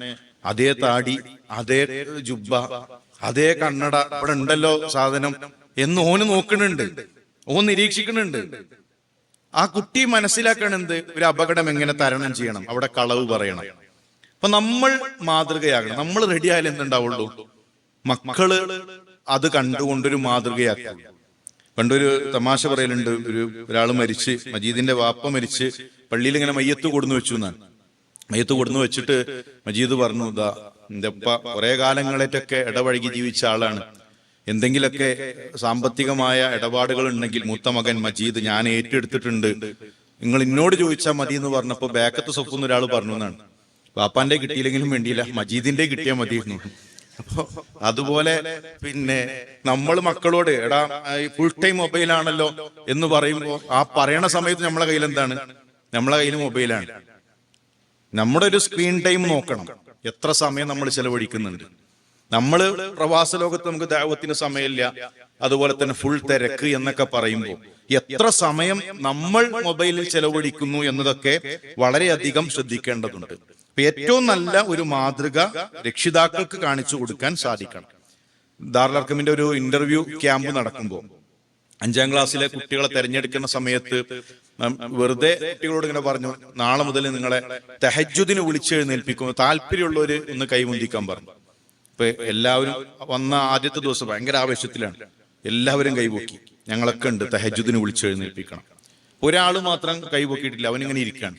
A: അതേ താടി, അതേ ജുബ്ബ, അതേ കണ്ണട ഇവിടെ ഉണ്ടല്ലോ സാധനം എന്ന് ഓന് നോക്കണുണ്ട്, ഓൻ നിരീക്ഷിക്കണുണ്ട്. ആ കുട്ടി മനസ്സിലാക്കണെന്ത്, ഒരു അപകടം എങ്ങനെ തരണം ചെയ്യണം, അവിടെ കളവ് പറയണം. അപ്പൊ നമ്മൾ മാതൃകയാകണം. നമ്മൾ റെഡി ആയാലും എന്തുണ്ടാവുള്ളൂ, മക്കള് അത് കണ്ടുകൊണ്ടൊരു മാതൃകയാക്കും. പണ്ടൊരു തമാശ പറയലുണ്ട്, ഒരാൾ മരിച്ച്, മജീദിന്റെ വാപ്പ മരിച്ച് പള്ളിയിൽ ഇങ്ങനെ മയ്യത്ത് കൊടുന്നു വെച്ചു എന്നാണ്. മയ്യത്ത് കൊടുന്നു വെച്ചിട്ട് മജീദ് പറഞ്ഞു, ഇതാ എന്റെ ഉപ്പ കുറെ കാലങ്ങളേറ്റൊക്കെ ഇടപഴകി ജീവിച്ച ആളാണ്, എന്തെങ്കിലൊക്കെ സാമ്പത്തികമായ ഇടപാടുകൾ ഉണ്ടെങ്കിൽ മൂത്ത മകൻ മജീദ് ഞാൻ ഏറ്റെടുത്തിട്ടുണ്ട്, നിങ്ങൾ എന്നോട് ചോദിച്ചാൽ മതി എന്ന് പറഞ്ഞപ്പോ ബാക്കത്ത് സൊഫെന്ന് ഒരാൾ പറഞ്ഞു എന്നാണ്. വാപ്പാന്റെ കിട്ടിയില്ലെങ്കിലും വേണ്ടിയില്ല, മജീദിന്റെ കിട്ടിയാൽ മതിയിരുന്നു. അപ്പൊ അതുപോലെ പിന്നെ നമ്മൾ മക്കളോട് എടാ ഫുൾ ടൈം മൊബൈലാണല്ലോ എന്ന് പറയുമ്പോ ആ പറയണ സമയത്ത് നമ്മളെ കയ്യിൽ എന്താണ്, നമ്മളെ കയ്യിൽ മൊബൈലാണ്. നമ്മുടെ ഒരു സ്ക്രീൻ ടൈം നോക്കണം, എത്ര സമയം നമ്മൾ ചെലവഴിക്കുന്നുണ്ട്. നമ്മള് പ്രവാസ ലോകത്ത് നമുക്ക് ദഅവത്തിന് സമയമില്ല, അതുപോലെ തന്നെ ഫുൾ തിരക്ക് എന്നൊക്കെ പറയുമ്പോൾ എത്ര സമയം നമ്മൾ മൊബൈലിൽ ചെലവഴിക്കുന്നു എന്നതൊക്കെ വളരെയധികം ശ്രദ്ധിക്കേണ്ടതുണ്ട്. ഏറ്റവും നല്ല ഒരു മാതൃക രക്ഷിതാക്കൾക്ക് കാണിച്ചു കൊടുക്കാൻ സാധിക്കണം. ദാറുൽ അർഖമിന്റെ ഒരു ഇന്റർവ്യൂ ക്യാമ്പ് നടക്കുമ്പോൾ 5ാം ക്ലാസ്സിലെ കുട്ടികളെ തെരഞ്ഞെടുക്കുന്ന സമയത്ത് വെറുതെ കുട്ടികളോട് ഇങ്ങനെ പറഞ്ഞു, നാളെ മുതൽ നിങ്ങളെ തഹജ്ജുദിന് വിളിച്ചെഴുന്നേൽപ്പിക്കും, താല്പര്യമുള്ളവര് ഒന്ന് കൈമുന്തിക്കാൻ പറഞ്ഞു. ഇപ്പൊ എല്ലാവരും വന്ന ആദ്യത്തെ ദിവസം ഭയങ്കര ആവേശത്തിലാണ്, എല്ലാവരും കൈപൊക്കി, ഞങ്ങളൊക്കെ ഉണ്ട് തഹജ്ജുദിന് വിളിച്ചെഴുന്നേൽപ്പിക്കണം. ഒരാള് മാത്രം കൈപൊക്കിയിട്ടില്ല, അവനിങ്ങനെ ഇരിക്കാണ്.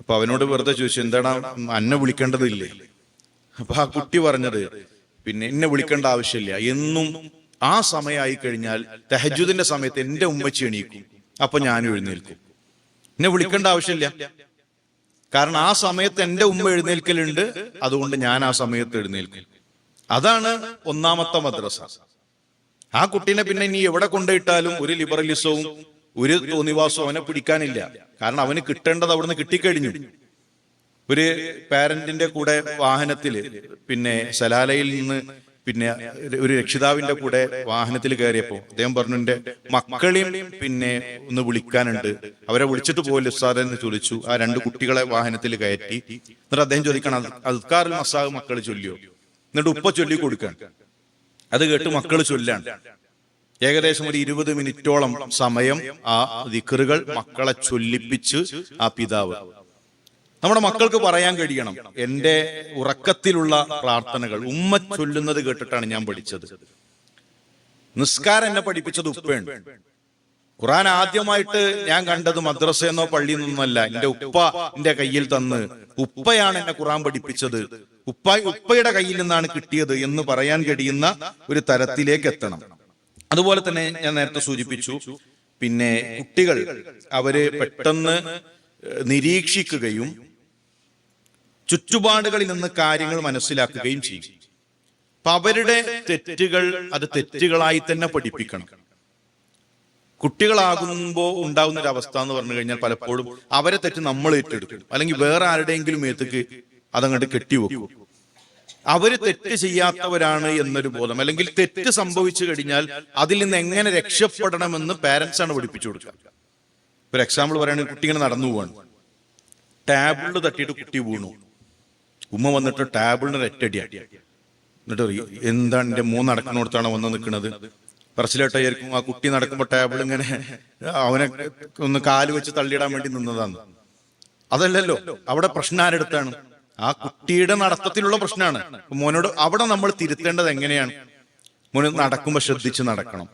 A: അപ്പൊ അവനോട് വെറുതെ ചോദിച്ചു, എന്താണ് അന്നെ വിളിക്കേണ്ടതില്ലേ? അപ്പൊ ആ കുട്ടി പറഞ്ഞത്, പിന്നെ എന്നെ വിളിക്കേണ്ട ആവശ്യമില്ല, എന്നും ആ സമയമായി കഴിഞ്ഞാൽ തഹജ്ജുദിന്റെ സമയത്ത് എന്റെ ഉമ്മച്ചി എണീക്കും, അപ്പൊ ഞാൻ എഴുന്നേൽക്കും, എന്നെ വിളിക്കേണ്ട ആവശ്യമില്ല. കാരണം ആ സമയത്ത് എന്റെ ഉമ്മ എഴുന്നേൽക്കലുണ്ട്, അതുകൊണ്ട് ഞാൻ ആ സമയത്ത് എഴുന്നേൽക്കും. അതാണ് ഒന്നാമത്തെ മദ്രസ. ആ കുട്ടീനെ പിന്നെ ഇനി എവിടെ കൊണ്ടുപോയിട്ടാലും ഒരു ലിബറലിസവും ഒരു തോന്നിവാസവും അവനെ പിടിക്കാനില്ല. കാരണം അവന് കിട്ടേണ്ടത് അവിടുന്ന് കിട്ടിക്കഴിഞ്ഞു. ഒരു പാരന്റിന്റെ കൂടെ വാഹനത്തില്, പിന്നെ സലാലയിൽ നിന്ന് പിന്നെ ഒരു രക്ഷിതാവിന്റെ കൂടെ വാഹനത്തിൽ കയറിയപ്പോ അദ്ദേഹം പറഞ്ഞു, എന്റെ മക്കളെയും പിന്നെ ഒന്ന് വിളിക്കാനുണ്ട്, അവരെ വിളിച്ചിട്ട് പോലും ഉസ്താദ് എന്ന് ചോദിച്ചു. ആ 2 കുട്ടികളെ വാഹനത്തിൽ കയറ്റി. എന്നിട്ട് അദ്ദേഹം ചോദിക്കണം, അദ്കാറുൽ മസാഹ് മക്കൾ ചൊല്ലിയോ? എന്നിട്ട് ഉപ്പ ചൊല്ലി കൊടുക്കാൻ. അത് കേട്ട് മക്കൾ ചൊല്ലാണ്. ഏകദേശം ഒരു 20 മിനിറ്റോളം സമയം ആ ദിക്റുകൾ മക്കളെ ചൊല്ലിപ്പിച്ച് ആ പിതാവ്. നമ്മുടെ മക്കൾക്ക് പറയാൻ കഴിയണം, എന്റെ ഉറക്കത്തിലുള്ള പ്രാർത്ഥനകൾ ഉമ്മ ചൊല്ലുന്നത് കേട്ടിട്ടാണ് ഞാൻ പഠിച്ചത്. നിസ്കാരം എന്നെ പഠിപ്പിച്ചത് ഉപ്പയാണ്. ഖുർആൻ ആദ്യമായിട്ട് ഞാൻ കണ്ടത് മദ്രസയെന്നോ പള്ളിയിൽ നിന്നല്ല, എന്റെ ഉപ്പ എന്റെ കയ്യിൽ തന്ന്, ഉപ്പയാണ് എന്നെ ഖുർആൻ പഠിപ്പിച്ചത്, ഉപ്പയുടെ കയ്യിൽ നിന്നാണ് കിട്ടിയത് എന്ന് പറയാൻ കഴിയുന്ന ഒരു തരത്തിലേക്ക് എത്തണം. അതുപോലെ തന്നെ ഞാൻ നേരത്തെ സൂചിപ്പിച്ചു, പിന്നെ കുട്ടികൾ അവര് പെട്ടെന്ന് നിരീക്ഷിക്കുകയും ചുറ്റുപാടുകളിൽ നിന്ന് കാര്യങ്ങൾ മനസ്സിലാക്കുകയും ചെയ്യും. അപ്പൊ അവരുടെ തെറ്റുകൾ അത് തെറ്റുകളായി തന്നെ പഠിപ്പിക്കണം. കുട്ടികളാകുമ്പോൾ ഉണ്ടാകുന്ന ഒരു അവസ്ഥ എന്ന് പറഞ്ഞു കഴിഞ്ഞാൽ പലപ്പോഴും അവരെ തെറ്റ് നമ്മൾ ഏറ്റെടുക്കും, അല്ലെങ്കിൽ വേറെ ആരുടെയെങ്കിലും മേത്തേക്ക് അതങ്ങോട്ട് കെട്ടിവെക്കും. അവര് തെറ്റ് ചെയ്യാത്തവരാണ് എന്നൊരു ബോധം, അല്ലെങ്കിൽ തെറ്റ് സംഭവിച്ചു കഴിഞ്ഞാൽ അതിൽ നിന്ന് എങ്ങനെ രക്ഷപ്പെടണമെന്ന് പാരന്റ്സ് ആണ് പഠിപ്പിച്ചു കൊടുക്കുക. ഒരു എക്സാമ്പിൾ പറയുകയാണെങ്കിൽ, കുട്ടി ഇങ്ങനെ നടന്നു പോവാണ്, ടാബിളിൽ തട്ടിയിട്ട് കുട്ടി വീണു. ഉമ്മ വന്നിട്ട് ടാബിളിന് ഒരൊറ്റടിയാട്ടി. എന്നിട്ട് എന്താണ് എന്റെ മോൻ നടക്കുന്നിടത്താണ് വന്ന് നിൽക്കുന്നത്? പറച്ചിലേട്ടായിരിക്കും ആ കുട്ടി നടക്കുമ്പോൾ ടേബിൾ ഇങ്ങനെ അവനെ ഒന്ന് കാല് വെച്ച് തള്ളിയിടാൻ വേണ്ടി നിന്നതാണ്. അതല്ലല്ലോ, അവിടെ പ്രശ്നം ആരെടുത്താണ്? ആ കുട്ടിയുടെ നടത്തത്തിലുള്ള പ്രശ്നമാണ്. മോനോട് അവിടെ നമ്മൾ തിരുത്തേണ്ടത് എങ്ങനെയാണ്? മോന് നടക്കുമ്പോൾ ശ്രദ്ധിച്ച് നടക്കണം.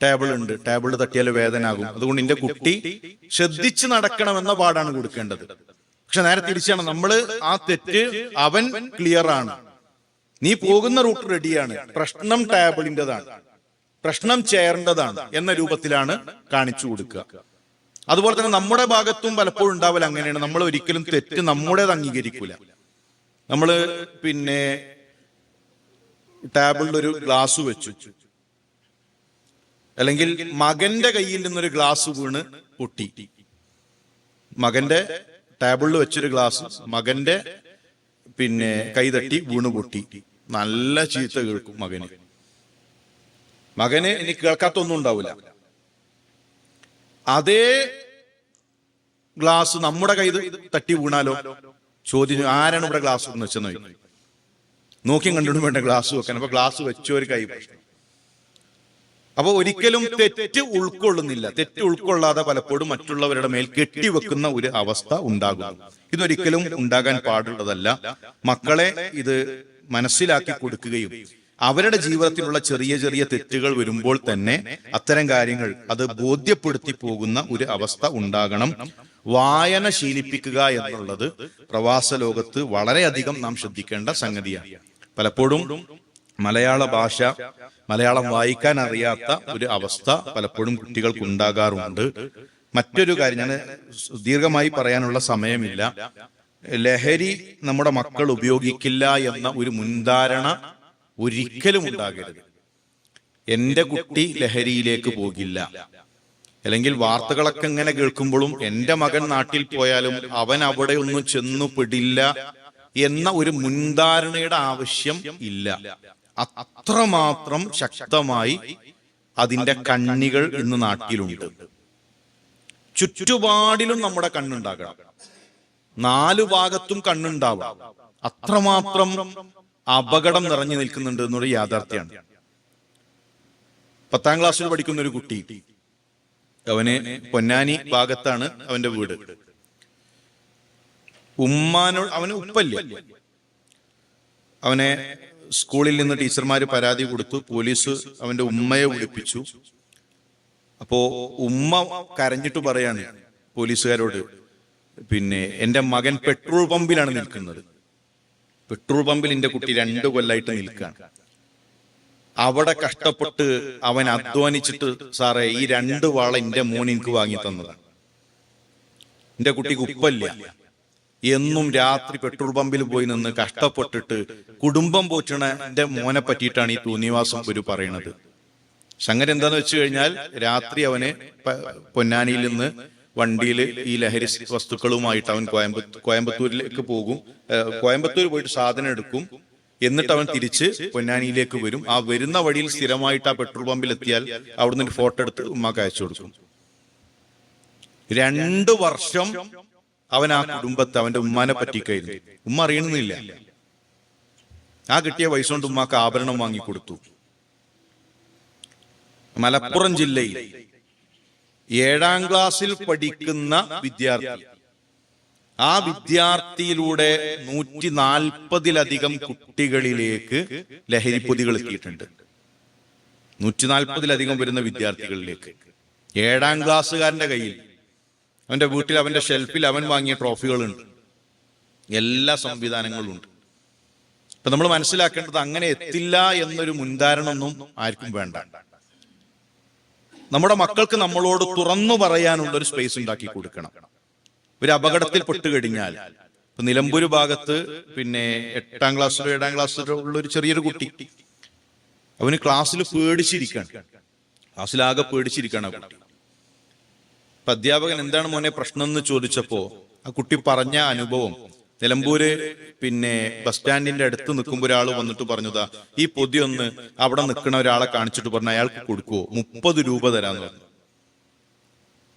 A: ടേബിൾ ഉണ്ട്, ടേബിളിൽ തട്ടിയാൽ വേദന ആകും, അതുകൊണ്ട് എന്റെ കുട്ടി ശ്രദ്ധിച്ച് നടക്കണമെന്ന പാടാണ് കൊടുക്കേണ്ടത്. പക്ഷെ നേരെ തിരിച്ചാണ്, നമ്മള് ആ തെറ്റ് അവൻ ക്ലിയർ ആണ്, നീ പോകുന്ന റൂട്ട് റെഡിയാണ്, പ്രശ്നം ടേബിളിൻ്റെതാണ്, പ്രശ്നം ചെയറിൻ്റെതാണ് എന്ന രൂപത്തിലാണ് കാണിച്ചു കൊടുക്കുക. അതുപോലെ തന്നെ നമ്മുടെ ഭാഗത്തും പലപ്പോഴും ഉണ്ടാവില്ല അങ്ങനെയാണ്. നമ്മൾ ഒരിക്കലും തെറ്റ് നമ്മുടേത് അംഗീകരിക്കൂല. നമ്മള് പിന്നെ ടേബിളിൽ ഒരു ഗ്ലാസ് വെച്ചു, അല്ലെങ്കിൽ മകന്റെ കയ്യിൽ നിന്നൊരു ഗ്ലാസ് വീണ് പൊട്ടി. മകന്റെ ടേബിളിൽ വെച്ചൊരു ഗ്ലാസ് മകന്റെ പിന്നെ കൈ തട്ടി വീണ് പൊട്ടി. നല്ല ചീത്ത കേൾക്കും മകന് ഇനി കേൾക്കാത്തൊന്നും ഉണ്ടാവില്ല. അതേ ഗ്ലാസ് നമ്മുടെ കൈ തട്ടി വീണാലോ? ചോദ്യം, ആരാണ് ഇവിടെ ഗ്ലാസ് വെച്ചെന്ന് നോക്കിയും കണ്ടിട്ടും വേണ്ട ഗ്ലാസ് വെക്കാൻ. അപ്പൊ ഗ്ലാസ് വെച്ചോ ഒരു കൈ പ്രശ്നം. അപ്പൊ ഒരിക്കലും തെറ്റ് ഉൾക്കൊള്ളുന്നില്ല. തെറ്റ് ഉൾക്കൊള്ളാതെ പലപ്പോഴും മറ്റുള്ളവരുടെ മേൽ കെട്ടിവെക്കുന്ന ഒരു അവസ്ഥ ഉണ്ടാകും. ഇതൊരിക്കലും ഉണ്ടാകാൻ പാടുള്ളതല്ല. മക്കളെ ഇത് മനസ്സിലാക്കി കൊടുക്കുകയും അവരുടെ ജീവിതത്തിലുള്ള ചെറിയ ചെറിയ തെറ്റുകൾ വരുമ്പോൾ തന്നെ അത്തരം കാര്യങ്ങൾ അത് ബോധ്യപ്പെടുത്തി പോകുന്ന ഒരു അവസ്ഥ ഉണ്ടാകണം. വായന ശീലിപ്പിക്കുക എന്നുള്ളത് പ്രവാസ ലോകത്ത് വളരെയധികം നാം ശ്രദ്ധിക്കേണ്ട സംഗതിയാണ്. പലപ്പോഴും മലയാള ഭാഷ, മലയാളം വായിക്കാൻ അറിയാത്ത ഒരു അവസ്ഥ പലപ്പോഴും കുട്ടികൾക്ക് ഉണ്ടാകാറുണ്ട്. മറ്റൊരു കാര്യം, ഞാൻ ദീർഘമായി പറയാനുള്ള സമയമില്ല, ലഹരി നമ്മുടെ മക്കൾ ഉപയോഗിക്കില്ല എന്ന ഒരു മുൻധാരണ ഒരിക്കലും ഉണ്ടാകരുത്. എന്റെ കുട്ടി ലഹരിയിലേക്ക് പോകില്ല, അല്ലെങ്കിൽ വാർത്തകളൊക്കെ ഇങ്ങനെ കേൾക്കുമ്പോഴും എന്റെ മകൻ നാട്ടിൽ പോയാലും അവൻ അവിടെ ഒന്നും ചെന്നു പെടില്ല എന്ന ഒരു മുൻധാരണയുടെ ആവശ്യം ഇല്ല. അത്രമാത്രം ശക്തമായി അതിന്റെ കണ്ണികൾ ഇന്ന് നാട്ടിലുണ്ട്. ചുറ്റുപാടിലും നമ്മുടെ കണ്ണുണ്ടാകണം, 4 ഭാഗത്തും കണ്ണുണ്ടാവാം. അത്രമാത്രം അപകടം നിറഞ്ഞു നിൽക്കുന്നുണ്ട് എന്നൊരു യാഥാർത്ഥ്യമാണ്. 10ാം ക്ലാസ്സിൽ പഠിക്കുന്ന ഒരു കുട്ടി, അവന് പൊന്നാനി ഭാഗത്താണ് അവന്റെ വീട്. അവന് ഉപ്പല്ല. അവനെ സ്കൂളിൽ നിന്ന് ടീച്ചർമാര് പരാതി കൊടുത്തു, പോലീസ് അവന്റെ ഉമ്മയെ വിളിപ്പിച്ചു. അപ്പോ ഉമ്മ കരഞ്ഞിട്ട് പറയാണ് പോലീസുകാരോട്, പിന്നെ എന്റെ മകൻ പെട്രോൾ പമ്പിലാണ് നിൽക്കുന്നത്, പെട്രോൾ പമ്പിൽ എന്റെ കുട്ടി 2 കൊല്ലായിട്ട് നിൽക്കുകയാണ്, അവിടെ കഷ്ടപ്പെട്ട് അവൻ അധ്വാനിച്ചിട്ട് സാറേ ഈ 2 വാള എന്റെ മോൻ എനിക്ക് വാങ്ങി തന്നതാണ്, എന്റെ കുട്ടിക്ക് ഉപ്പല്ല, എന്നും രാത്രി പെട്രോൾ പമ്പിൽ പോയി നിന്ന് കഷ്ടപ്പെട്ടിട്ട് കുടുംബം പോറ്റണ എന്റെ മോനെ പറ്റിയിട്ടാണ് ഈ തോന്നിവാസം ഒരു പറയണത്. സംഗതി എന്താന്ന് വെച്ച് കഴിഞ്ഞാൽ, രാത്രി അവന് പൊന്നാനിയിൽ നിന്ന് വണ്ടിയിൽ ഈ ലഹരി വസ്തുക്കളുമായിട്ട് അവൻ കോയമ്പത്തൂരിലേക്ക് പോകും. കോയമ്പത്തൂർ പോയിട്ട് സാധനം എടുക്കും, എന്നിട്ട് അവൻ തിരിച്ച് പൊന്നാനിയിലേക്ക് വരും. ആ വരുന്ന വഴിയിൽ സ്ഥിരമായിട്ട് ആ പെട്രോൾ പമ്പിൽ എത്തിയാൽ അവിടുന്ന് ഒരു ഫോട്ടോ എടുത്ത് ഉമ്മക്ക് അയച്ചു കൊടുക്കും. 2 വർഷം അവൻ ആ കുടുംബത്തെ, അവന്റെ ഉമ്മാനെ പറ്റിക്കായിരുന്നു. ഉമ്മ അറിയണമെന്നില്ല. ആ കിട്ടിയ പൈസ കൊണ്ട് ഉമ്മാക്ക് ആഭരണം വാങ്ങിക്കൊടുത്തു. മലപ്പുറം ജില്ലയിൽ 7ാം ക്ലാസ്സിൽ പഠിക്കുന്ന വിദ്യാർത്ഥി, ആ വിദ്യാർത്ഥിയിലൂടെ 140-ലധികം കുട്ടികളിലേക്ക് ലഹരിപ്പൊതികൾ എത്തിയിട്ടുണ്ട്. 140-ലധികം വരുന്ന വിദ്യാർത്ഥികളിലേക്ക്. 7ാം ക്ലാസ്സുകാരന്റെ കയ്യിൽ അവന്റെ വീട്ടിൽ അവന്റെ ഷെൽഫിൽ അവൻ വാങ്ങിയ ട്രോഫികളുണ്ട്, എല്ലാ സംവിധാനങ്ങളും ഉണ്ട്. ഇപ്പൊ നമ്മൾ മനസ്സിലാക്കേണ്ടത് അങ്ങനെ എത്തില്ല എന്നൊരു മുൻധാരണൊന്നും ആർക്കും വേണ്ട. നമ്മുടെ മക്കൾക്ക് നമ്മളോട് തുറന്നു പറയാനുള്ള ഒരു സ്പേസ് ഉണ്ടാക്കി കൊടുക്കണം. ഒരു അപകടത്തിൽ പെട്ടുകഴിഞ്ഞാൽ, ഇപ്പൊ നിലമ്പൂര് ഭാഗത്ത് പിന്നെ 8ാം ക്ലാസ്സിലോ 7ാം ക്ലാസ്സിലോ ഉള്ള ഒരു ചെറിയൊരു കുട്ടി, അവന് ക്ലാസ്സിൽ പേടിച്ചിരിക്കാണ്, ക്ലാസ്സിലാകെ പേടിച്ചിരിക്കാണ് ആ കുട്ടി. അപ്പൊ അധ്യാപകൻ എന്താണ് മോനെ പ്രശ്നം എന്ന് ചോദിച്ചപ്പോ ആ കുട്ടി പറഞ്ഞ അനുഭവം, നിലമ്പൂര് പിന്നെ ബസ് സ്റ്റാൻഡിന്റെ അടുത്ത് നിൽക്കുമ്പോൾ ഒരാൾ വന്നിട്ട് പറഞ്ഞതാ, ഈ പൊതിയൊന്ന് അവിടെ നിൽക്കുന്ന ഒരാളെ കാണിച്ചിട്ട് പറഞ്ഞു അയാൾക്ക് കൊടുക്കുവോ, 30 രൂപ തരാന്ന് പറഞ്ഞു.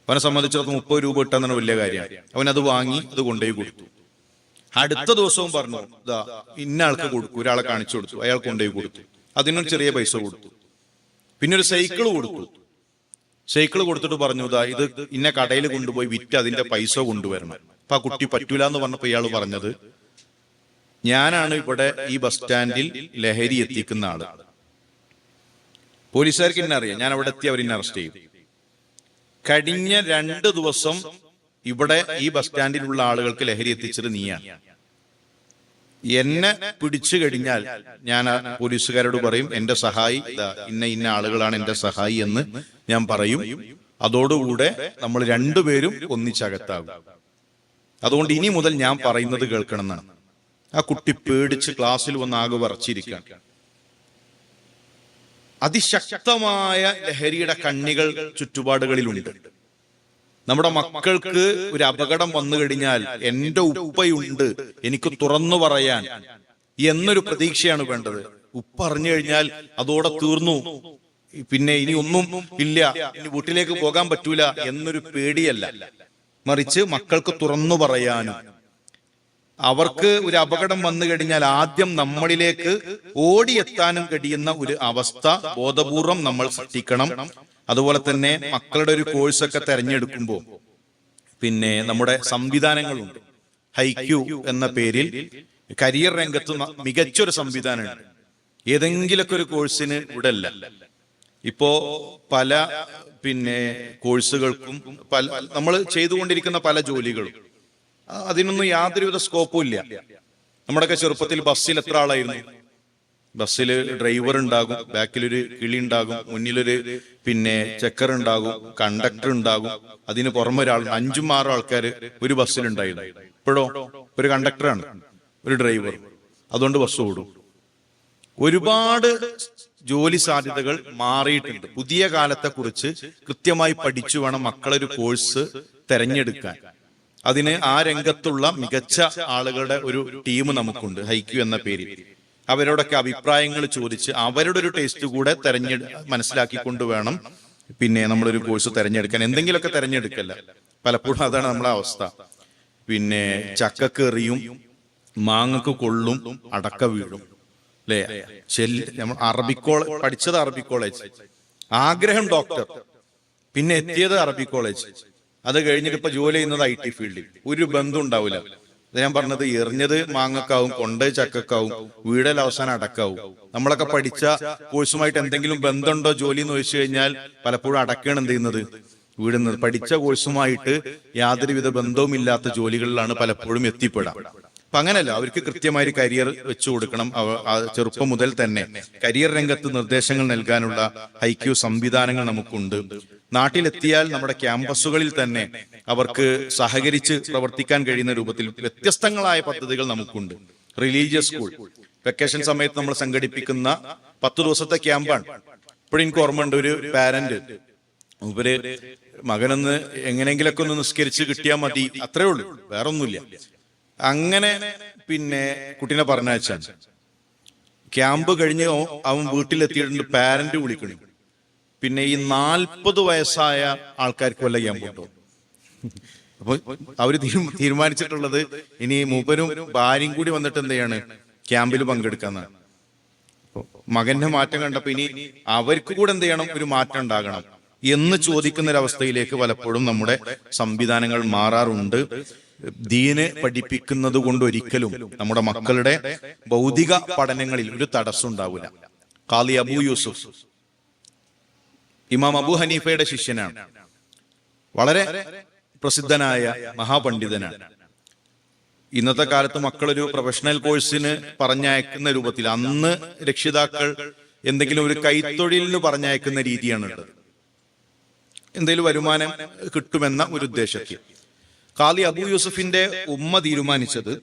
A: അവനെ സംബന്ധിച്ചിടത്തോളം 30 രൂപ കിട്ടാന്നാണ് വലിയ കാര്യമാണ്. അവനത് വാങ്ങി അത് കൊണ്ടുപോയി കൊടുത്തു. അടുത്ത ദിവസവും പറഞ്ഞു ഇതാ ഇന്ന ആൾക്ക് കൊടുക്കൂ, ഒരാളെ കാണിച്ചു കൊടുത്തു, അയാൾ കൊണ്ടുപോയി കൊടുത്തു, അതിനൊരു ചെറിയ പൈസ കൊടുത്തു. പിന്നെ ഒരു സൈക്കിൾ കൊടുത്തു, സൈക്കിൾ കൊടുത്തിട്ട് പറഞ്ഞു ഇതാ ഇത് ഇന്ന കടയിൽ കൊണ്ടുപോയി വിറ്റ് അതിന്റെ പൈസ കൊണ്ടുവരണം. അപ്പൊ ആ കുട്ടി പറ്റൂല എന്ന് പറഞ്ഞപ്പോ ഇയാൾ പറഞ്ഞത്, ഞാനാണ് ഇവിടെ ഈ ബസ് സ്റ്റാൻഡിൽ ലഹരി എത്തിക്കുന്ന ആള്, പോലീസുകാർക്ക് എന്നെ അറിയാം, ഞാൻ അവിടെ എത്തി അവരെന്നെ അറസ്റ്റ് ചെയ്യും. കഴിഞ്ഞ 2 ദിവസം ഇവിടെ ഈ ബസ് സ്റ്റാൻഡിലുള്ള ആളുകൾക്ക് ലഹരി എത്തിച്ചത് നീയാണ്. എന്നെ പിടിച്ചു കഴിഞ്ഞാൽ ഞാൻ പോലീസുകാരോട് പറയും എന്റെ സഹായി ഇന്ന ഇന്ന ആളുകളാണ് എന്റെ സഹായി എന്ന് ഞാൻ പറയും. അതോടുകൂടെ നമ്മൾ 2 പേരും ഒന്നിച്ചകത്താകും. അതുകൊണ്ട് ഇനി മുതൽ ഞാൻ പറയുന്നത് കേൾക്കണം എന്നാണ്. ആ കുട്ടി പേടിച്ച് ക്ലാസ്സിൽ വന്ന് ആകെ വറച്ചിരിക്കാൻ. അതിശക്തമായ ലഹരിയുടെ കണ്ണികൾ ചുറ്റുപാടുകളിലുണ്ട്. നമ്മുടെ മക്കൾക്ക് ഒരു അപകടം വന്നു കഴിഞ്ഞാൽ എന്റെ ഉപ്പയുണ്ട്, എനിക്ക് തുറന്നു പറയാൻ എന്നൊരു പ്രതീക്ഷയാണ് വേണ്ടത്. ഉപ്പ അറിഞ്ഞു കഴിഞ്ഞാൽ അതോടെ തീർന്നു, പിന്നെ ഇനി ഒന്നും ഇല്ല, ഇനി വീട്ടിലേക്ക് പോകാൻ പറ്റൂല എന്നൊരു പേടിയല്ല, മറിച്ച് മക്കൾക്ക് തുറന്നു പറയാനും അവർക്ക് ഒരു അപകടം വന്നു കഴിഞ്ഞാൽ ആദ്യം നമ്മളിലേക്ക് ഓടിയെത്താനും കഴിയുന്ന ഒരു അവസ്ഥ ബോധപൂർവം നമ്മൾ സൃഷ്ടിക്കണം. അതുപോലെ തന്നെ മക്കളുടെ ഒരു കോഴ്സൊക്കെ തെരഞ്ഞെടുക്കുമ്പോൾ പിന്നെ നമ്മുടെ സംവിധാനങ്ങളുണ്ട്. ഹൈക്യു എന്ന പേരിൽ കരിയർ രംഗത്ത് മികച്ചൊരു സംവിധാനമുണ്ട്. ഏതെങ്കിലൊക്കെ ഒരു കോഴ്സിന് ഇവിടെ അല്ല. ഇപ്പോ പല പിന്നെ കോഴ്സുകൾക്കും പല നമ്മൾ ചെയ്തുകൊണ്ടിരിക്കുന്ന പല ജോലികളും അതിനൊന്നും യാതൊരുവിധ സ്കോപ്പും ഇല്ല. നമ്മുടെയൊക്കെ ചെറുപ്പത്തിൽ ബസ്സിൽ എത്ര ആളായിരുന്നു? ബസ്സിൽ ഡ്രൈവർ ഉണ്ടാകും, ബാക്കിലൊരു കിളി ഉണ്ടാകും, മുന്നിലൊരു പിന്നെ ചെക്കർ ഉണ്ടാകും, കണ്ടക്ടർ ഉണ്ടാകും, അതിന് പുറമെ ഒരാൾ, 5-6 ആൾക്കാർ ഒരു ബസ്സിലുണ്ടായിരുന്നു. ഇപ്പോഴോ ഒരു കണ്ടക്ടറാണ്, ഒരു ഡ്രൈവർ, അതുകൊണ്ട് ബസ് ഓടും. ഒരുപാട് ജോലി സാധ്യതകൾ മാറിയിട്ടുണ്ട്. പുതിയ കാലത്തെ കുറിച്ച് കൃത്യമായി പഠിച്ചു വേണം മക്കളൊരു കോഴ്സ് തെരഞ്ഞെടുക്കാൻ. അതിന് ആ രംഗത്തുള്ള മികച്ച ആളുകളുടെ ഒരു ടീം നമുക്കുണ്ട്, ഹൈക്യു എന്ന പേരിൽ. അവരോടൊക്കെ അഭിപ്രായങ്ങൾ ചോദിച്ച് അവരുടെ ഒരു ടേസ്റ്റ് കൂടെ മനസ്സിലാക്കിക്കൊണ്ട് വേണം പിന്നെ നമ്മളൊരു കോഴ്സ് തെരഞ്ഞെടുക്കാൻ. എന്തെങ്കിലുമൊക്കെ തെരഞ്ഞെടുക്കല്ല, പലപ്പോഴും അതാണ് നമ്മളെ അവസ്ഥ. പിന്നെ ചക്കക്ക് എറിയും, മാങ്ങക്ക് കൊള്ളും, അടക്ക വീഴും, അല്ലേ? നമ്മൾ പഠിച്ചത് അറബി കോളേജ്, ആഗ്രഹം ഡോക്ടർ, പിന്നെ എത്തിയത് അറബി കോളേജ്, അത് കഴിഞ്ഞിട്ട് ഇപ്പൊ ജോലി ചെയ്യുന്നത് IT ഫീൽഡിൽ. ഒരു ബന്ധം ഉണ്ടാവില്ല. അത് ഞാൻ പറഞ്ഞത്, എറിഞ്ഞത് മാങ്ങക്കാവും, കൊണ്ട് ചക്കക്കാവും, വീടൽ അവസാനം അടക്കാവും. നമ്മളൊക്കെ പഠിച്ച കോഴ്സുമായിട്ട് എന്തെങ്കിലും ബന്ധമുണ്ടോ ജോലി എന്ന് ചോദിച്ചു കഴിഞ്ഞാൽ പലപ്പോഴും അടക്കാണ് എന്ത് ചെയ്യുന്നത്, വീടുന്നത്. പഠിച്ച കോഴ്സുമായിട്ട് യാതൊരുവിധ ബന്ധവുമില്ലാത്ത ജോലികളിലാണ് പലപ്പോഴും എത്തിപ്പെടാം. അപ്പൊ അങ്ങനെയല്ല, അവർക്ക് കൃത്യമായി കരിയർ വെച്ചു കൊടുക്കണം. ചെറുപ്പം മുതൽ തന്നെ കരിയർ രംഗത്ത് നിർദ്ദേശങ്ങൾ നൽകാനുള്ള ഹൈക്യു സംവിധാനങ്ങൾ നമുക്കുണ്ട്. നാട്ടിലെത്തിയാൽ നമ്മുടെ ക്യാമ്പസുകളിൽ തന്നെ അവർക്ക് സഹകരിച്ച് പ്രവർത്തിക്കാൻ കഴിയുന്ന രൂപത്തിൽ വ്യത്യസ്തങ്ങളായ പദ്ധതികൾ നമുക്കുണ്ട്. റിലീജിയസ് സ്കൂൾ വെക്കേഷൻ സമയത്ത് നമ്മൾ സംഘടിപ്പിക്കുന്ന 10 ദിവസത്തെ ക്യാമ്പാണ്. ഇപ്പോഴും എനിക്ക് ഓർമ്മയുണ്ട്, ഒരു പാരന്റ് ഇവര് മകനൊന്ന് എങ്ങനെയെങ്കിലൊക്കെ ഒന്ന് നിസ്കരിച്ച് കിട്ടിയാൽ മതി, അത്രേ ഉള്ളൂ, വേറെ ഒന്നുമില്ല. അങ്ങനെ പിന്നെ കുട്ടീനെ പറഞ്ഞയച്ചാണ്. ക്യാമ്പ് കഴിഞ്ഞ് അവൻ വീട്ടിലെത്തിയിട്ടുണ്ട്, പാരന്റ് വിളിക്കണു. പിന്നെ ഈ 40 വയസ്സായ ആൾക്കാർക്ക് വല്ല ക്യാമ്പ് കിട്ടും. അപ്പൊ അവര് തീരുമാനിച്ചിട്ടുള്ളത് ഇനി മൂപ്പരും ഭാര്യയും കൂടി വന്നിട്ട് എന്ത് ചെയ്യാണ്, ക്യാമ്പിൽ പങ്കെടുക്കാന്നാണ്. മകന്റെ മാറ്റം കണ്ടപ്പോ ഇനി അവർക്ക് കൂടെ എന്ത് ചെയ്യണം, ഒരു മാറ്റം ഉണ്ടാകണം എന്ന് ചോദിക്കുന്ന ഒരവസ്ഥയിലേക്ക് പലപ്പോഴും നമ്മുടെ സംവിധാനങ്ങൾ മാറാറുണ്ട്. ദീന് പഠിപ്പിക്കുന്നത് കൊണ്ട് ഒരിക്കലും നമ്മുടെ മക്കളുടെ ഭൗതിക പഠനങ്ങളിൽ ഒരു തടസ്സം ഉണ്ടാവില്ല. ഖാലി അബൂ യൂസുഫ് ഇമാം അബൂ ഹനീഫയുടെ ശിഷ്യനാണ്. വളരെ പ്രസിദ്ധനായ മഹാപണ്ഡിതനാണ്. ഇന്നത്തെ കാലത്ത് മക്കളൊരു പ്രൊഫഷണൽ കോഴ്സിന് പറഞ്ഞയക്കുന്ന രൂപത്തിൽ, അന്ന് രക്ഷിതാക്കൾ എന്തെങ്കിലും ഒരു കൈത്തൊഴിലിന് പറഞ്ഞയക്കുന്ന രീതിയാണുള്ളത്. എന്തെങ്കിലും വരുമാനം കിട്ടുമെന്ന ഒരു ഉദ്ദേശത്തിൽ ഖാദി അബൂ യൂസുഫിന്റെ ഉമ്മ തീരുമാനിച്ചത്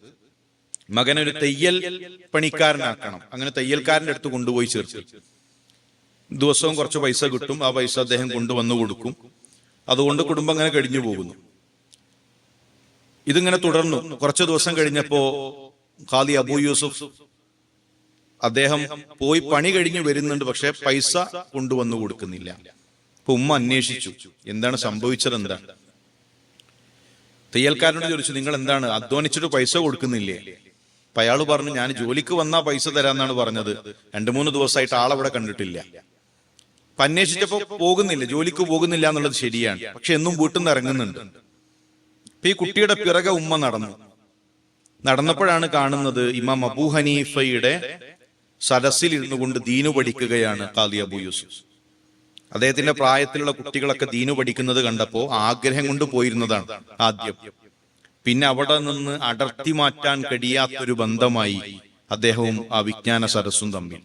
A: മകനൊരു തയ്യൽ പണിക്കാരനാക്കണം. അങ്ങനെ തയ്യൽക്കാരന്റെ അടുത്ത് കൊണ്ടുപോയി ചേർത്ത് ദിവസവും കുറച്ച് പൈസ കിട്ടും. ആ പൈസ അദ്ദേഹം കൊണ്ടുവന്നു കൊടുക്കും. അതുകൊണ്ട് കുടുംബം അങ്ങനെ കഴിഞ്ഞു പോകുന്നു. ഇതിങ്ങനെ തുടർന്നു. കുറച്ച് ദിവസം കഴിഞ്ഞപ്പോ ഖാദി അബൂ യൂസുഫ് അദ്ദേഹം പോയി പണി കഴിഞ്ഞ് വരുന്നുണ്ട്, പക്ഷെ പൈസ കൊണ്ടുവന്നു കൊടുക്കുന്നില്ല. അപ്പൊ ഉമ്മ അന്വേഷിച്ചു, എന്താണ് സംഭവിച്ചത്, എന്താ? തയ്യൽക്കാരനോട് ചോദിച്ചു, നിങ്ങൾ എന്താണ് അധ്വാനിച്ചിട്ട് പൈസ കൊടുക്കുന്നില്ലേ? അപ്പൊ അയാൾ പറഞ്ഞു, ഞാൻ ജോലിക്ക് വന്നാ പൈസ തരാന്നാണ് പറഞ്ഞത്, 2-3 ദിവസമായിട്ട് ആളവിടെ കണ്ടിട്ടില്ല. അപ്പൊ അന്വേഷിച്ചപ്പോ പോകുന്നില്ല, ജോലിക്ക് പോകുന്നില്ല എന്നുള്ളത് ശരിയാണ്, പക്ഷെ എന്നും വീട്ടിൽ നിന്ന് ഇറങ്ങുന്നുണ്ട്. അപ്പൊ ഈ കുട്ടിയുടെ പിറകെ ഉമ്മ നടന്നപ്പോഴാണ് കാണുന്നത് ഇമാം അബൂ ഹനീഫയുടെ സദസ്സിൽ ഇരുന്നു കൊണ്ട് ദീനു പഠിക്കുകയാണ് ഖാദി അബൂ യൂസുഫ്. അദ്ദേഹത്തിന്റെ പ്രായത്തിലുള്ള കുട്ടികളൊക്കെ ദീനു പഠിക്കുന്നത് കണ്ടപ്പോ ആഗ്രഹം കൊണ്ട് പോയിരുന്നതാണ് ആദ്യം. പിന്നെ അവിടെ നിന്ന് അടർത്തി മാറ്റാൻ കഴിയാത്തൊരു ബന്ധമായി അദ്ദേഹവും ആ വിജ്ഞാന സദസ്സും തമ്മിൽ.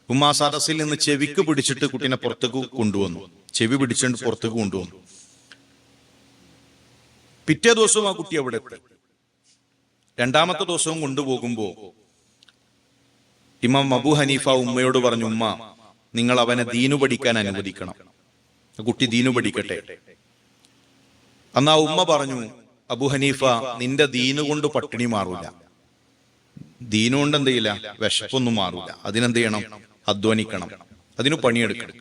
A: ഉമ്മ സദസ്സിൽ നിന്ന് ചെവിക്ക് പിടിച്ചിട്ട് കുട്ടീനെ പുറത്തേക്ക് കൊണ്ടുവന്നു. ചെവി പിടിച്ചിട്ട് പുറത്തേക്ക് കൊണ്ടുവന്നു. പിറ്റേ ദിവസവും ആ കുട്ടി അവിടെ എത്തി. 2ാമത്തെ ദിവസവും കൊണ്ടുപോകുമ്പോ ഇമാം അബൂ ഹനീഫ ഉമ്മയോട് പറഞ്ഞു, ഉമ്മ, നിങ്ങൾ അവനെ ദീനു പഠിക്കാൻ അനുവദിക്കണം, കുട്ടി ദീനു പഠിക്കട്ടെ. അന്നാ ഉമ്മ പറഞ്ഞു, അബൂ ഹനീഫ, നിന്റെ ദീനു കൊണ്ട് പട്ടിണി മാറൂല, ദീനു കൊണ്ട് എന്ത് ചെയ്യില്ല, വിശപ്പൊന്നും മാറൂല. അതിനെന്ത് ചെയ്യണം, അധ്വാനിക്കണം, അതിന് പണിയെടുക്കണം.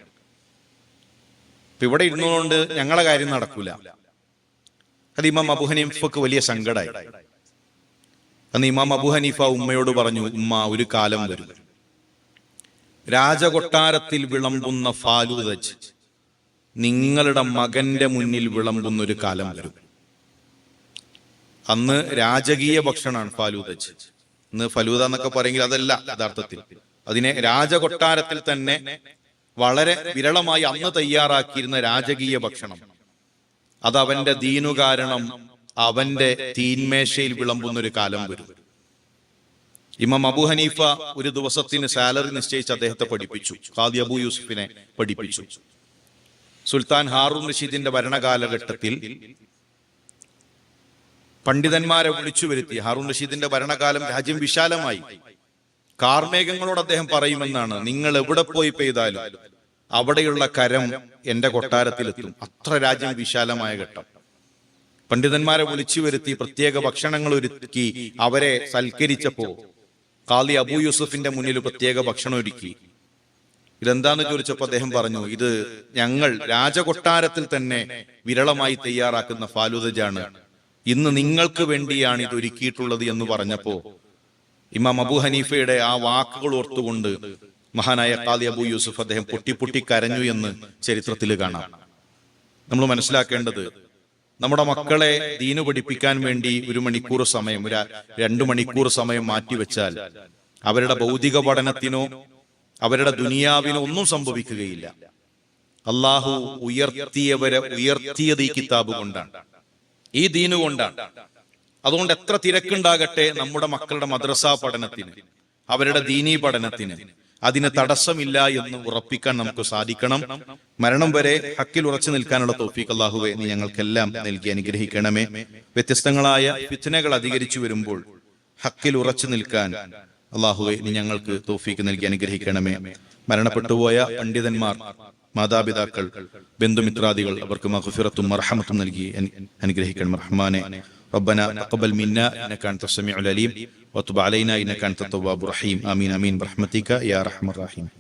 A: ഇപ്പൊ ഇവിടെ ഇരുന്നുകൊണ്ട് ഞങ്ങളെ കാര്യം നടക്കൂല. അത് ഇമാം അബൂ ഹനീഫക്ക് വലിയ സങ്കടമായി. അന്ന് ഇമാം അബൂ ഹനീഫ ഉമ്മയോട് പറഞ്ഞു, ഉമ്മ, ഒരു കാലം വരും, രാജകൊട്ടാരത്തിൽ വിളമ്പുന്ന ഫാലൂദ നിങ്ങളുടെ മകന്റെ മുന്നിൽ വിളമ്പുന്ന ഒരു കാലം വരും. അന്ന് രാജകീയ ഭക്ഷണമാണ് ഫാലൂദ. ഇന്ന് ഫലൂദ എന്നൊക്കെ പറയെങ്കിൽ അതല്ല യഥാർത്ഥത്തിൽ. അതിനെ രാജകൊട്ടാരത്തിൽ തന്നെ വളരെ വിരളമായി അന്ന് തയ്യാറാക്കിയിരുന്ന രാജകീയ ഭക്ഷണം, അത് അവന്റെ ദീനു കാരണം അവന്റെ തീന്മേശയിൽ വിളമ്പുന്ന ഒരു കാലം വരും. ഇമാം അബൂ ഹനീഫ ഒരു ദിവസത്തിന് സാലറി നിശ്ചയിച്ച് അദ്ദേഹത്തെ പഠിപ്പിച്ചു, ഖാദി അബൂ യൂസുഫിനെ പഠിപ്പിച്ചു. സുൽത്താൻ ഹാറൂൺ റഷീദിന്റെ ഭരണകാലഘട്ടത്തിൽ പണ്ഡിതന്മാരെ വിളിച്ചു വരുത്തി. ഹാറൂൺ റഷീദിന്റെ ഭരണകാലം രാജ്യം വിശാലമായി. കാർമേഘങ്ങളോട് അദ്ദേഹം പറയുമെന്നാണ്, നിങ്ങൾ എവിടെ പോയി പെയ്താലും അവിടെയുള്ള കരം എന്റെ കൊട്ടാരത്തിലെത്തും. അത്ര രാജ്യം വിശാലമായ ഘട്ടം. പണ്ഡിതന്മാരെ വിളിച്ചു വരുത്തി പ്രത്യേക ഭക്ഷണങ്ങൾ ഒരുക്കി അവരെ സൽക്കരിച്ചപ്പോ ഖാദി അബൂ യൂസുഫിന്റെ മുന്നിൽ പ്രത്യേക ഭക്ഷണം ഒരുക്കി. ഇതെന്താന്ന് ചോദിച്ചപ്പോ അദ്ദേഹം പറഞ്ഞു, ഇത് ഞങ്ങൾ രാജകൊട്ടാരത്തിൽ തന്നെ വിരളമായി തയ്യാറാക്കുന്ന ഫാലൂദജാണ്, ഇന്ന് നിങ്ങൾക്ക് വേണ്ടിയാണ് ഇത് ഒരുക്കിയിട്ടുള്ളത് എന്ന് പറഞ്ഞപ്പോ ഇമാം അബൂ ഹനീഫയുടെ ആ വാക്കുകൾ ഓർത്തുകൊണ്ട് മഹാനായ ഖാദി അബൂ യൂസുഫ് അദ്ദേഹം പൊട്ടി കരഞ്ഞു എന്ന് ചരിത്രത്തിൽ കാണാം. നമ്മൾ മനസ്സിലാക്കേണ്ടത്, നമ്മുടെ മക്കളെ ദീനു പഠിപ്പിക്കാൻ വേണ്ടി 1 മണിക്കൂർ സമയം, 2 മണിക്കൂർ സമയം മാറ്റിവെച്ചാൽ അവരുടെ ഭൗതിക പഠനത്തിനോ അവരുടെ ദുനിയാവിനോ ഒന്നും സംഭവിക്കുകയില്ല. അള്ളാഹു ഉയർത്തിയവരെ ഉയർത്തിയത് ഈ കിതാബ് കൊണ്ടാണ്, ഈ ദീനു കൊണ്ടാണ്. അതുകൊണ്ട് എത്ര തിരക്കുണ്ടാകട്ടെ നമ്മുടെ മക്കളുടെ മദ്രസ പഠനത്തിന്, അവരുടെ ദീനീ പഠനത്തിന് അതിന് തടസ്സമില്ല എന്ന് ഉറപ്പിക്കാൻ നമുക്ക് സാധിക്കണം. മരണം വരെ ഹക്കിൽ ഉറച്ചു നിൽക്കാനുള്ള തൗഫീഖ് അല്ലാഹുവേ നീ ഞങ്ങൾക്കെല്ലാം നൽകി അനുഗ്രഹിക്കണമേ. വ്യത്യസ്തങ്ങളായ ഫിത്നകൾ അധികരിച്ചു വരുമ്പോൾ ഹക്കിൽ ഉറച്ചു നിൽക്കാൻ അല്ലാഹുവേ നീ ഞങ്ങൾക്ക് തൗഫീഖ് നൽകി അനുഗ്രഹിക്കണമേ. മരണപ്പെട്ടുപോയ പണ്ഡിതന്മാർ, മാതാപിതാക്കൾ, ബന്ധുമിത്രാദികൾ, അവർക്ക് മഗ്ഫിറത്തും മർഹമത്തും നൽകി അനുഗ്രഹിക്കണം. റഹ്മാനെ ربنا تقبل منا إنك أنت السميع العليم وتب علينا إنك أنت التواب الرحيم آمين آمين برحمتك يا أرحم الراحمين.